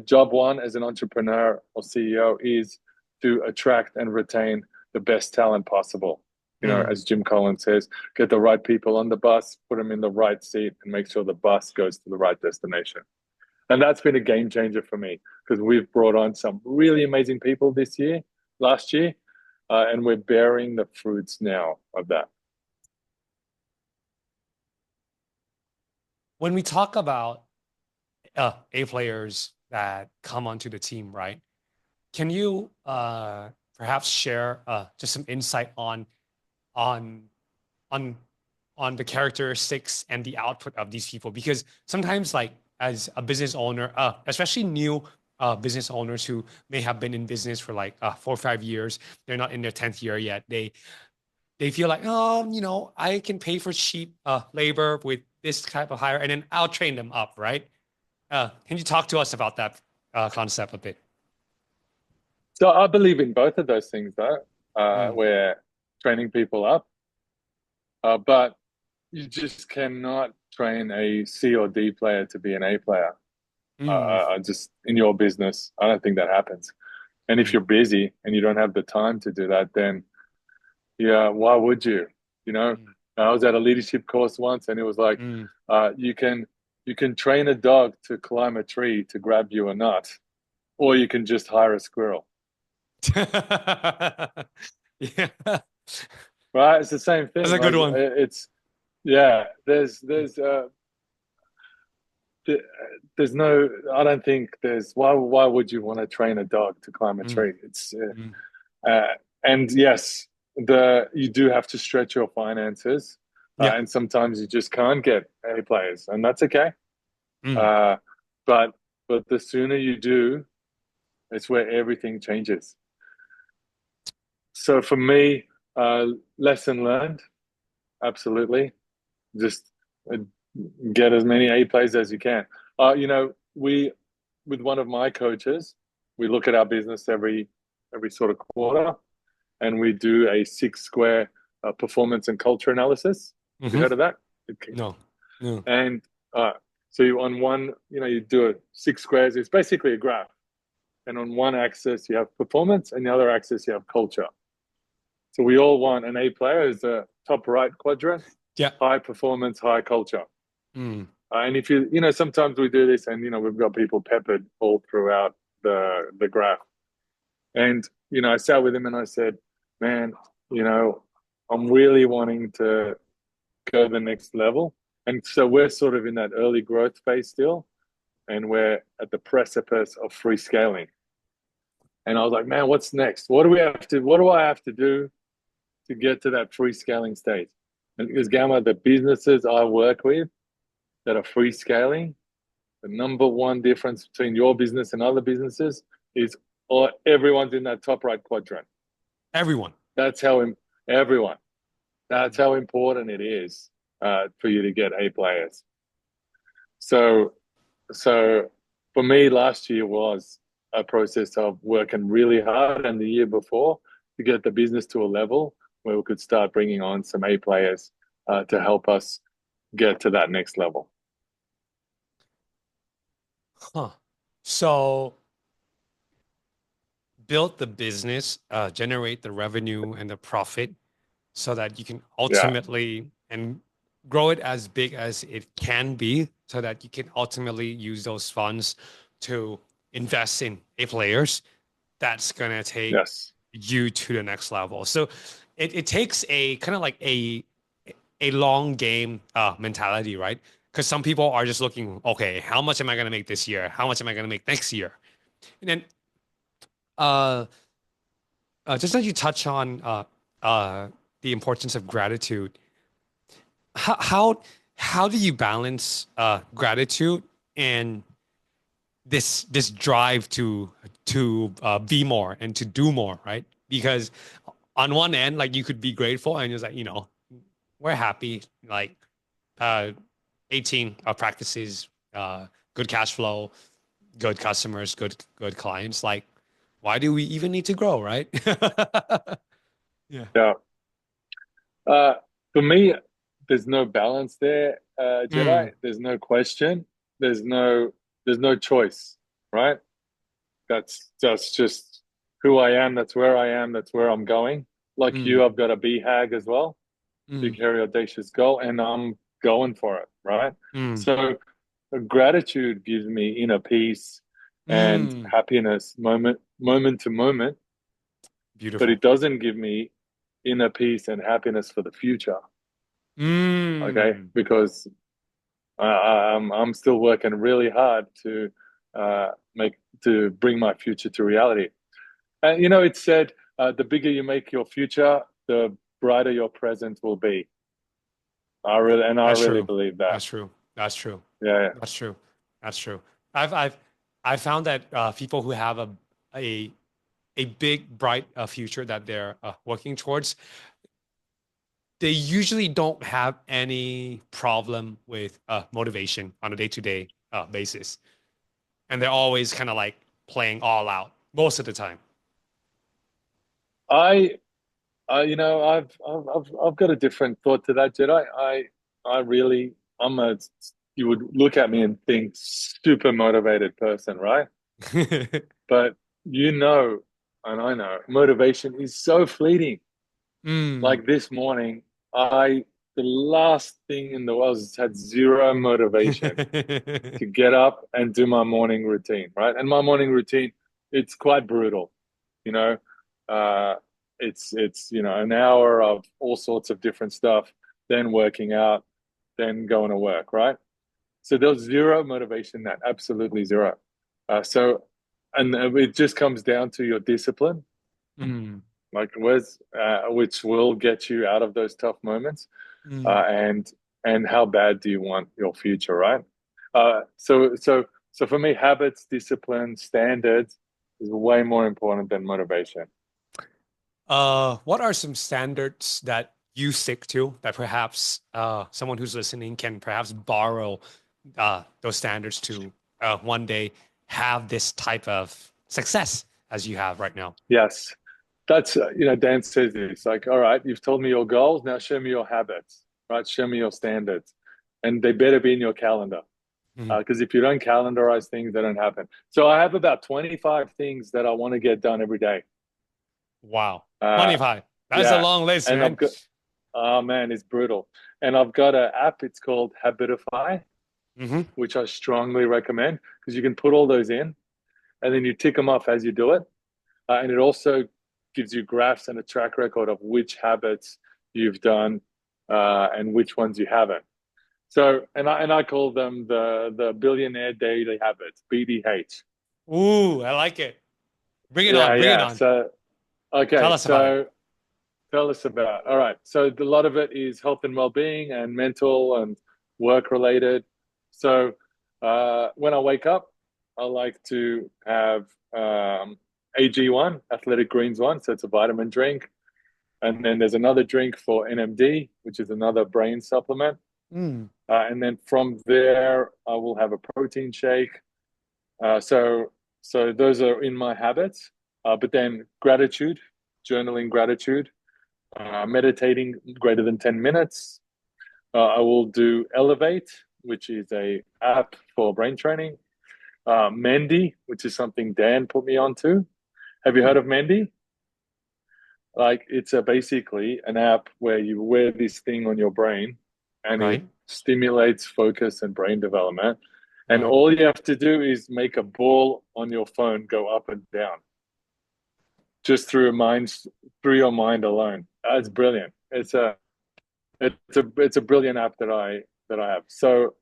job one as an entrepreneur or CEO is to attract and retain the best talent possible. Mm. As Jim Collins says, get the right people on the bus, put them in the right seat, and make sure the bus goes to the right destination. And that's been a game changer for me because we've brought on some really amazing people last year, and we're bearing the fruits now of that. When we talk about A players that come onto the team, right? Can you perhaps share just some insight on on on the characteristics and the output of these people? Because sometimes, like as a business owner, especially new business owners who may have been in business for like 4 or 5 years, they're not in their 10th year yet. They feel like, oh, I can pay for cheap labor with this type of hire, and then I'll train them up, right? Can you talk to us about that concept a bit? So I believe in both of those things, though. Mm, We're training people up, but you just cannot train a C or D player to be an A player. mm, Just in your business, I don't think that happens. And if mm, you're busy and you don't have the time to do that, then yeah, why would you? You know, mm, I was at a leadership course once, and it was like, mm. you can train a dog to climb a tree to grab you a nut, or you can just hire a squirrel. Yeah, Right? It's the same that's thing. a good Like one. it's yeah. Th- there's no. I don't think there's. Why would you want to train a dog to climb a Mm, tree? It's mm. uh, and yes, the you do have to stretch your finances, Yeah. and sometimes you just can't get A players, and that's okay. Mm, Uh, but the sooner you do, it's where everything changes. So for me, uh, lesson learned, absolutely. Just uh, get as many A plays as you can. We with one of my coaches, we look at our business every sort of quarter, and we do a six square performance and culture analysis. Have you hmm. heard of that? Okay. No, no. And so on one, you do it six squares. It's basically a graph, and on one axis you have performance, and the other axis you have culture. So we all want an A player as a top right quadrant, Yeah. high performance, high culture. Mm, And if sometimes we do this, and we've got people peppered all throughout the graph. And I sat with him and I said, "Man, I'm really wanting to go to the next level." And so we're sort of in that early growth phase still, and we're at the precipice of free scaling. And I was like, "Man, what's next? What do I have to do to get to that free scaling stage?" And because Gamma, the businesses I work with that are free scaling, the number one difference between your business and other businesses is everyone's in that top right quadrant. everyone. That's how everyone. That's Mm. how important it is for you to get A players. So, so for me, last year was a process of working really hard, and the year before to get the business to a level where we could start bringing on some A players to help us get to that next level. Huh. So build the business, generate the revenue and the profit so that you can Yeah. ultimately and grow it as big as it can be so that you can ultimately use those funds to invest in A players that's going to take Yes. you to the next level. So it takes a kind of like a long game mentality, right? Because some people are just looking, okay, how much am I going to make this year? How much am I going to make next year? And then uh, just as you touch on uh, the importance of gratitude, how how, how do you balance gratitude and this drive to be more and to do more, right? Because on one end, like you could be grateful and it's like, we're happy, like uh 18 practices, good cash flow, good customers, good clients. Like, why do we even need to grow, right? Yeah. Yeah. Uh, for me, there's no balance there, Jedi. Mm, There's no question. There's no choice. right? That's just who I am. That's where I am. That's where I'm going. Like Mm, you, I've got a BHAG as well, big, mm, hairy, audacious goal, and I'm going for it, right? mm, So gratitude gives me inner peace and mm. happiness moment to moment, but Beautiful. it doesn't give me inner peace and happiness for the future, okay? Mm. Because I'm still working really hard to make to bring my future to reality. And it's said, the bigger you make your future, the brighter your present will be. I That's really true. believe that. That's true. That's true. Yeah, That's true. That's true. I found that people who have a a big bright future that they're working towards, they usually don't have any problem with motivation on a day-to-day basis, and they're always kind of like playing all out most of the time. I, I've got a different thought to that, Jedi. I really, you would look at me and think super motivated person, right? But and I know, motivation is so fleeting. Mm. Like this morning, the last thing in the world is had zero motivation to get up and do my morning routine, right? And my morning routine, it's quite brutal, you know. Uh, it's an hour of all sorts of different stuff, then working out, then going to work, right? So there's zero motivation, that absolutely zero. And it just comes down to your discipline, Mm. like which will get you out of those tough moments, Mm. and how bad do you want your future, right? So for me, habits, discipline, standards is way more important than motivation. What are some standards that you stick to that perhaps someone who's listening can perhaps borrow those standards to one day have this type of success as you have right now? Yes, that's Dan says this, like, all right, you've told me your goals, now show me your habits, right? Show me your standards, and they better be in your calendar. Mhm. Because if you don't calendarize things, they don't happen. So I have about 25 things that I want to get done every day. Wow. Uh, 25. That's a yeah, long list, and I've man. got oh man, it's brutal. And I've got an app. It's called Habitify, Hmm. which I strongly recommend because you can put all those in, and then you tick them off as you do it. And it also gives you graphs and a track record of which habits you've done and which ones you haven't. So, and I call them the billionaire daily habits, BDH. Ooh, I like it. Bring it Yeah, on. Bring it yeah. on. So, Tell okay. us about it. So tell us about. All right. So a lot of it is health and well-being and mental and work related. So when I wake up, I like to have AG1, Athletic Greens one. So it's a vitamin drink. And then there's another drink for NMD, which is another brain supplement. Mm. And then from there, I will have a protein shake. So those are in my habits. But then gratitude, journaling gratitude, meditating greater than 10 minutes. I will do Elevate, which is a app for brain training. Mendy, which is something Dan put me onto. Have you Mm. heard of Mendy? Like it's basically an app where you wear this thing on your brain and it Right. stimulates focus and brain development. And Right. all you have to do is make a ball on your phone go up and down just through your mind alone. It's brilliant. It's a brilliant app that I have. So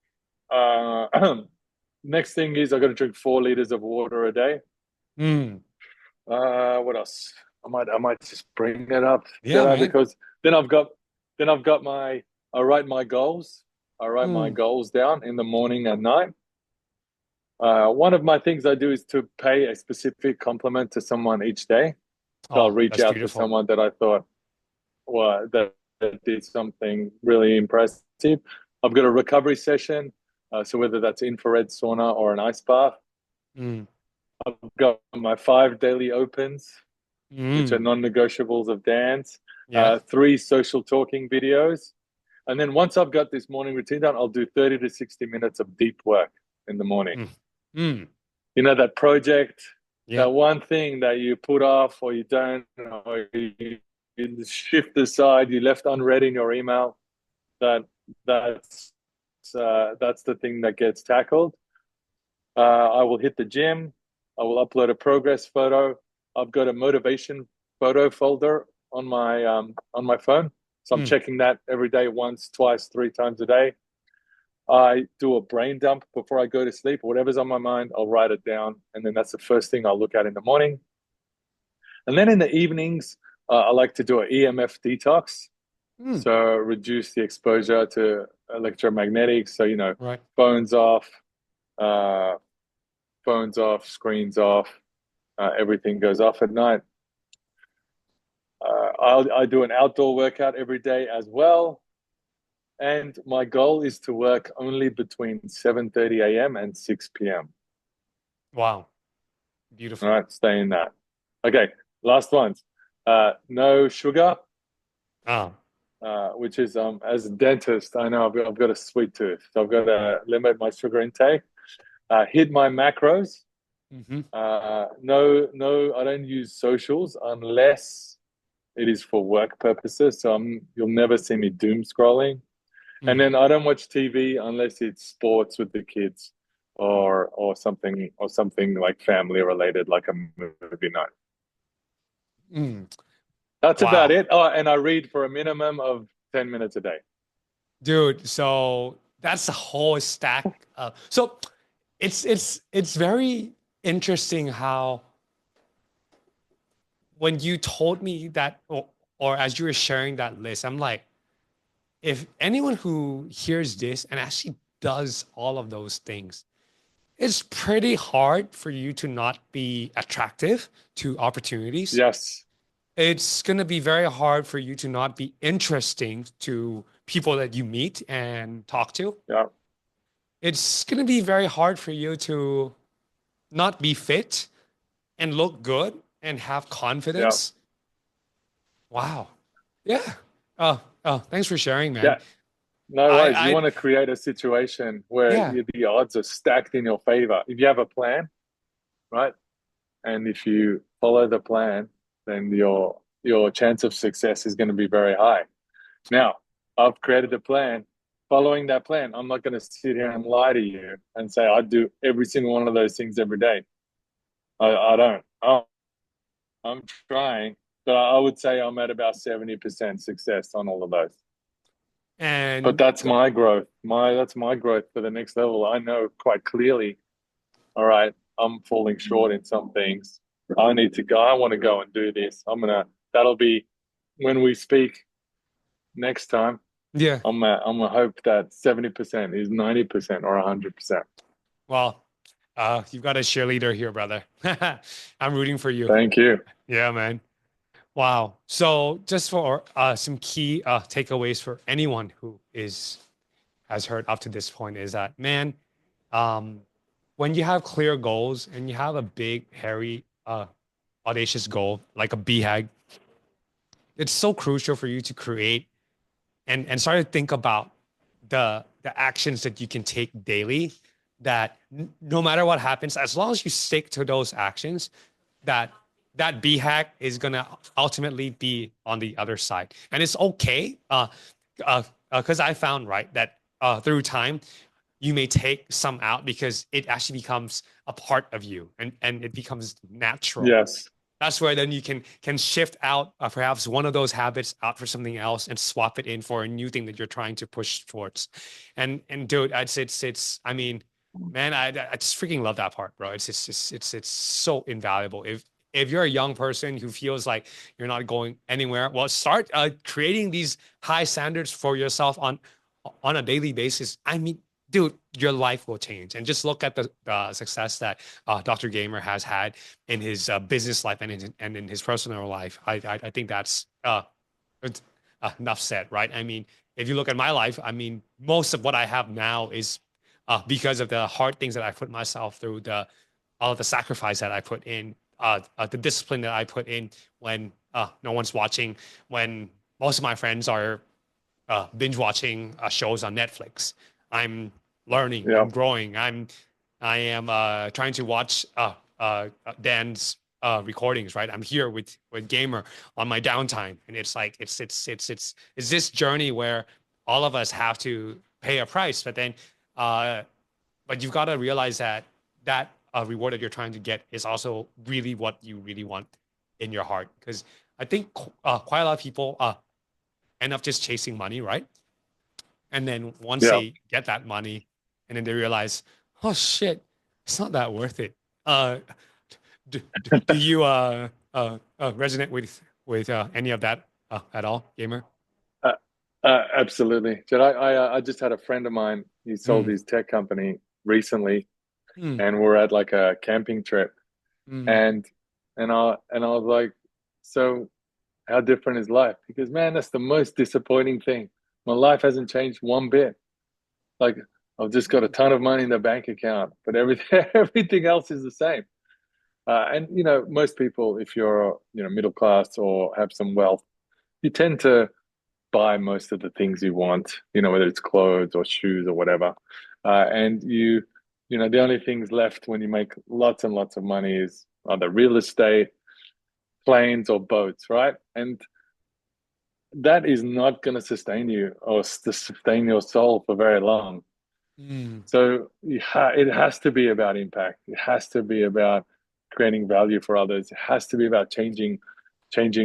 next thing is I got to drink 4 liters of water a day. Mm. What else? I might just bring it up, Yeah, Jedi, man. because then I've got my I write my goals. I write my Mm. goals down in the morning and night. One of my things I do is to pay a specific compliment to someone each day. So I'll Oh, reach that's out to beautiful. someone that I thought, well, that did something really impressive. I've got a recovery session. So whether that's infrared sauna or an ice bath, Mm. I've got my 5 daily opens, which are Mm. non-negotiables of dance, Yeah. 3 social talking videos. And then once I've got this morning routine done, I'll do 30 to 60 minutes of deep work in the morning. Mm. Mm. you know, that project, Yeah. that one thing that you put off or you don't, or you shift aside, you left unread in your email. That that's the thing that gets tackled. I will hit the gym. I will upload a progress photo. I've got a motivation photo folder on my phone, so I'm Mm. checking that every day, once, twice, 3 times a day. I do a brain dump before I go to sleep. Whatever's on my mind, I'll write it down, and then that's the first thing I'll look at in the morning. And then in the evenings, I like to do an EMF detox, Mm. so reduce the exposure to electromagnetics. So, you know, Right. phones off, uh, phones off, screens off, everything goes off at night. I do an outdoor workout every day as well. And my goal is to work only between 7:30 a.m. and 6 p.m. Wow. All Beautiful. right, stay in that. Okay, last ones. No sugar, Oh. which is as a dentist, I know I've got a sweet tooth, so I've got to limit my sugar intake. Hit my macros. Mm-hmm. No, I don't use socials unless it is for work purposes. So you'll never see me doom scrolling. And Mm. then I don't watch TV unless it's sports with the kids or something like family related, like a movie night. Mm. That's about Wow. it. Oh, and I read for a minimum of 10 minutes a day. Dude, so that's a whole stack. So it's very interesting how when you told me that, or as you were sharing that list, I'm like, if anyone who hears this and actually does all of those things, it's pretty hard for you to not be attractive to opportunities. Yes. It's going to be very hard for you to not be interesting to people that you meet and talk to. Yeah. It's going to be very hard for you to not be fit and look good and have Yeah. confidence. Wow. Yeah. Thanks for sharing, man. Yeah. No worries. You I, want to create a situation where yeah. the odds are stacked in your favor. If you have a plan, right? And if you follow the plan, then your chance of success is going to be very high. Now, I've created a plan. Following that plan, I'm not going to sit here and lie to you and say I do every single one of those things every day. I don't. I'm trying, but I would say I'm at about 70% success on all of those. But And that's my growth. That's my growth for the next level. I know quite clearly, all right, I'm falling short in some things. I need to go. I want to go and do this. That'll be when we speak next time. yeah, I'm gonna hope that 70% is 90% or 100%. well, you've got a cheerleader here, brother. I'm rooting for you. Thank you. Yeah, man. Wow. So just for some key takeaways for anyone who has heard up to this point is that, man, um, when you have clear goals and you have a big, hairy, audacious goal like a BHAG, it's so crucial for you to create and start to think about the actions that you can take daily that no matter what happens, as long as you stick to those actions, that that B hack is gonna ultimately be on the other side. And it's okay. Because I found right that through time you may take some out because it actually becomes a part of you and it becomes natural. Yes. That's where then you can shift out perhaps one of those habits out for something else and swap it in for a new thing that you're trying to push towards. And dude, I'd say it's I mean, man, I just freaking love that part, bro. It's so invaluable. If you're a young person who feels like you're not going anywhere, well, start creating these high standards for yourself on a daily basis. I mean, dude, your life will change. And just look at the success that Dr. Gamer has had in his business life and in his personal life. I think that's enough said, right? I mean, if you look at my life, I mean, most of what I have now is because of the hard things that I put myself through, all of the sacrifice that I put in, the discipline that I put in when no one's watching, when most of my friends are binge watching shows on Netflix. I'm learning, Yeah. I'm growing, I'm I am trying to watch Dan's recordings, right? I'm here with Gamer on my downtime, and it's like it's this journey where all of us have to pay a price, but then but you've got to realize that reward that you're trying to get is also really what you really want in your heart. Because I think quite a lot of people end up just chasing money, right? And then once Yeah. they get that money, and then they realize, oh shit, it's not that worth it. Uh, do you resonate with any of that at all, Gamer? Uh, Absolutely. Jed, I just had a friend of mine. He sold Mm, his tech company recently, mm, and we're at like a camping trip, mm, and and I was like, so how different is life? Because man, that's the most disappointing thing. My life hasn't changed one bit. Like I've just got a mm, ton of money in the bank account, but everything everything else is the same. And most people, if you're middle class or have some wealth, you tend to buy most of the things you want, whether it's clothes or shoes or whatever. And the only things left when you make lots and lots of money is either real estate, planes, or boats, right? And that is not going to sustain you or sustain your soul for very long. mm, So it has to be about impact. It has to be about creating value for others. It has to be about changing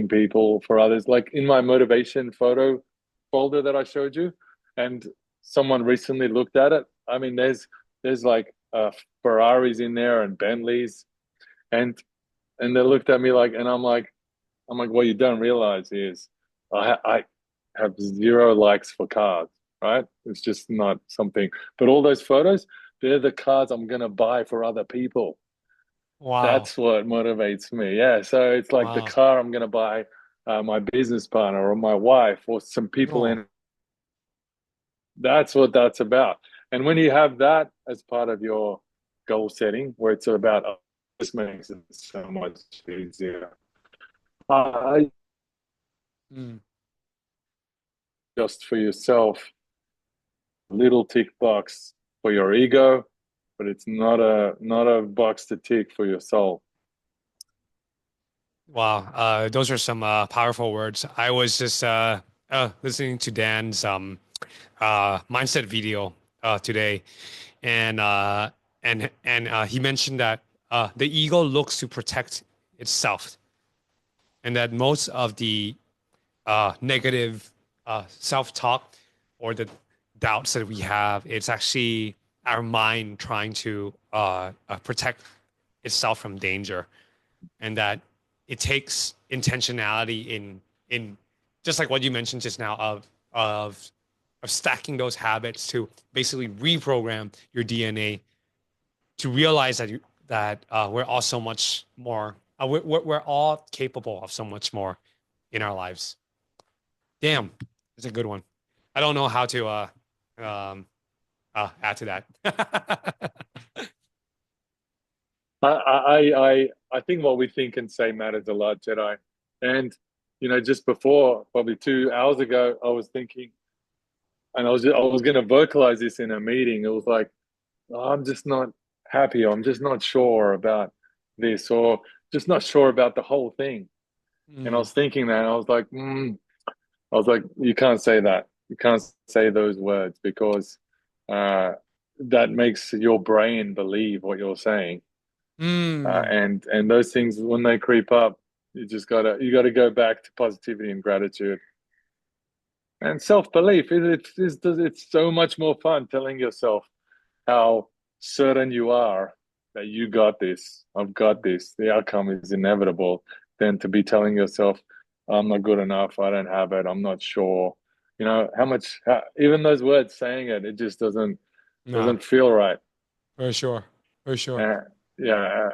people for others. Like in my motivation photo folder that I showed you, and someone recently looked at it. I mean, there's like Ferraris in there and Bentleys, and and they looked at me like, and I'm like, what you don't realize is I have zero likes for cars, right? It's just not something. But all those photos, they're the cars I'm gonna buy for other people. wow, That's what motivates me. Yeah. So it's like the wow. car I'm gonna buy my business partner or my wife or some people Oh, in. That's what that's about. And when you have that as part of your goal setting, where it's about, oh, this makes it so much easier. I mm. just for yourself little tick box for your ego, but it's not a box to tick for your soul. Wow, those are some powerful words. I was just listening to Dan's mindset video today, and he mentioned that the ego looks to protect itself, and that most of the negative self-talk or the doubts that we have, it's actually our mind trying to protect itself from danger, and that it takes intentionality in just like what you mentioned just now of of stacking those habits to basically reprogram your DNA to realize that we're all so much more. We're all capable of so much more in our lives. Damn, it's a good one. I don't know how to um, add to that. I think what we think and say matters a lot, Jedi. And just before, probably 2 hours ago, I was thinking, and I was going to vocalize this in a meeting. It was like, oh, I'm just not happy. Or I'm just not sure about this, or just not sure about the whole thing. And I Mm, was thinking that, and I was like, you can't say that. You can't say those words because uh, that makes your brain believe what you're saying. mm, And those things, when they creep up, you gotta go back to positivity and gratitude and self-belief. It's so much more fun telling yourself how certain you are that you got this. I've got this. The outcome is inevitable. Than to be telling yourself, I'm not good enough. I don't have it. I'm not sure. Even those words saying it, it just doesn't no, doesn't feel right. for sure, for sure. Uh, yeah.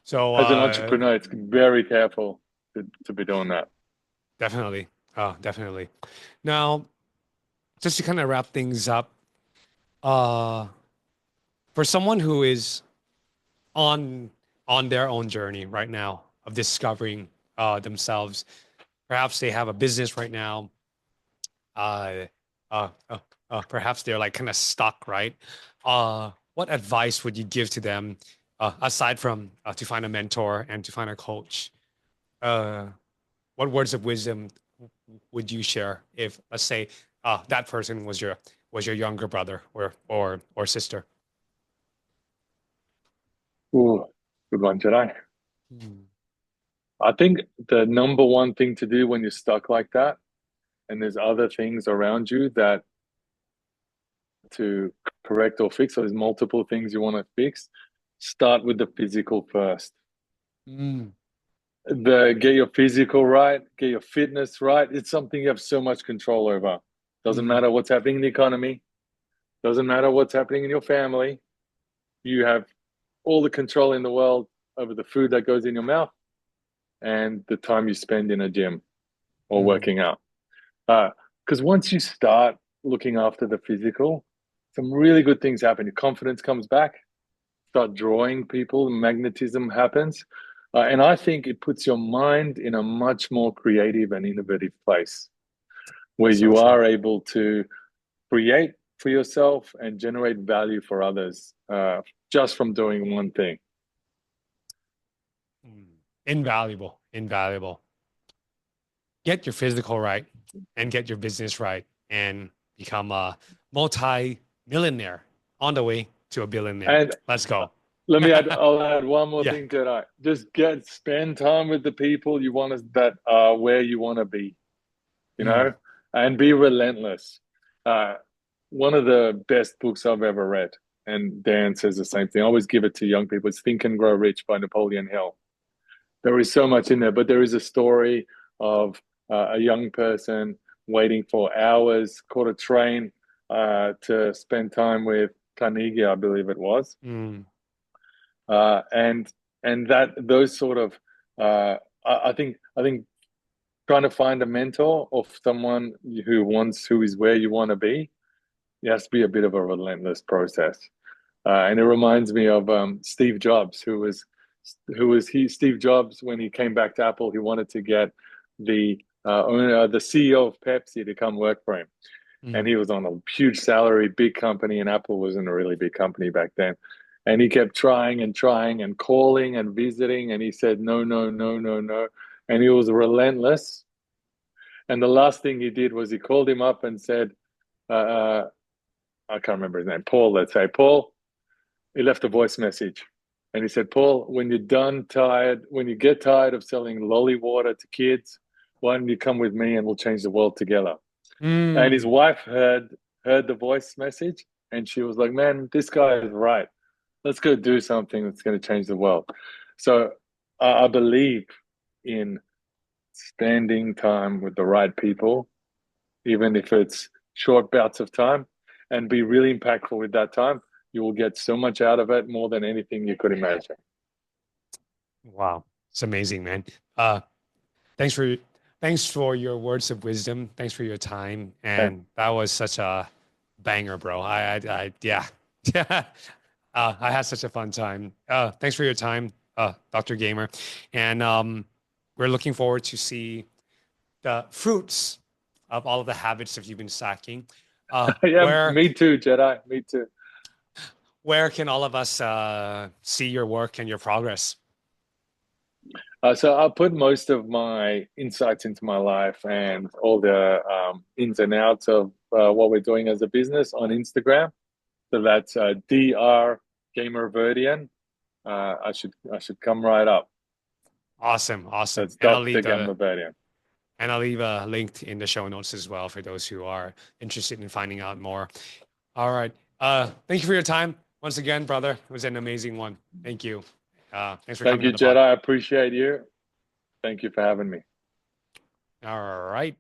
So As an entrepreneur, it's very careful to be doing that. definitely, definitely. Now, just to kind of wrap things up, uh, for someone who is on their own journey right now of discovering themselves, perhaps they have a business right now. Uh, perhaps they're like kind of stuck, right? what advice would you give to them aside from to find a mentor and to find a coach? Uh, what words of wisdom would you share if, let's say, that person was your younger brother or sister? Ooh, good one, Jedi. Mm. I think the number one thing to do when you're stuck like that, and there's other things around you that to correct or fix, so there's multiple things you want to fix, start with the physical first. Mm. Get your physical right, get your fitness right. It's something you have so much control over. Doesn't Mm. matter what's happening in the economy, doesn't matter what's happening in your family. You have all the control in the world over the food that goes in your mouth and the time you spend in a gym or Mm. working out. Because once you start looking after the physical, some really good things happen. Your confidence comes back, start drawing people, magnetism happens. And I think it puts your mind in a much more creative and innovative place where So you true. are able to create for yourself and generate value for others just from doing one thing. Mm. Invaluable, invaluable. Get your physical right and get your business right and become a multi-millionaire on the way to a billionaire. And Let's go. I'll add one more Yeah. thing to that. Just spend time with the people you want to, that are where you want to be, you Mm. know, and be relentless. Uh, One of the best books I've ever read, and Dan says the same thing. I always give it to young people. It's Think and Grow Rich by Napoleon Hill. There is so much in there, but there is a story of a young person waiting for hours, caught a train to spend time with Carnegie, I believe it was, Mm. uh, and and that those sort of I think trying to find a mentor or someone who is where you want to be, it has to be a bit of a relentless process. And it reminds me of Steve Jobs, Steve Jobs when he came back to Apple. He wanted to get the CEO of Pepsi to come work for him, and Mm. he was on a huge salary, big company, and Apple wasn't a really big company back then. And he kept trying and trying and calling and visiting, and he said no, no, no, no, no, and he was relentless. And the last thing he did was he called him up and said, I can't remember his name, Paul. Let's say Paul. He left a voice message, and he said, Paul, when you get tired of selling lolly water to kids, why don't you come with me and we'll change the world together? And his Mm. wife heard the voice message, and she was like, "Man, this guy is right. Let's go do something that's going to change the world." So I believe in spending time with the right people, even if it's short bouts of time, and be really impactful with that time. You will get so much out of it, more than anything you could imagine. Wow. It's amazing, man. Uh, thanks for thanks for your words of wisdom. Thanks for your time. And And that was such a banger, bro. Yeah. Yeah. I had such a fun time. Thanks for your time, Dr. Gamer. And we're looking forward to see the fruits of all of the habits that you've been stacking. yeah, me too, Jedi. Me too. Where can all of us see your work and your progress? So I'll put most of my insights into my life and all the ins and outs of what we're doing as a business on Instagram. So that's Dr. Gamer Verdian. I should come right up. Awesome, awesome. That's Dr. Gamer Verdian. And I'll leave a link in the show notes as well for those who are interested in finding out more. All right. Thank you for your time once again, brother. It was an amazing one. Thank you. Thanks for Thank coming you, on the pod. Jedi. I appreciate you. Thank you for having me. All right.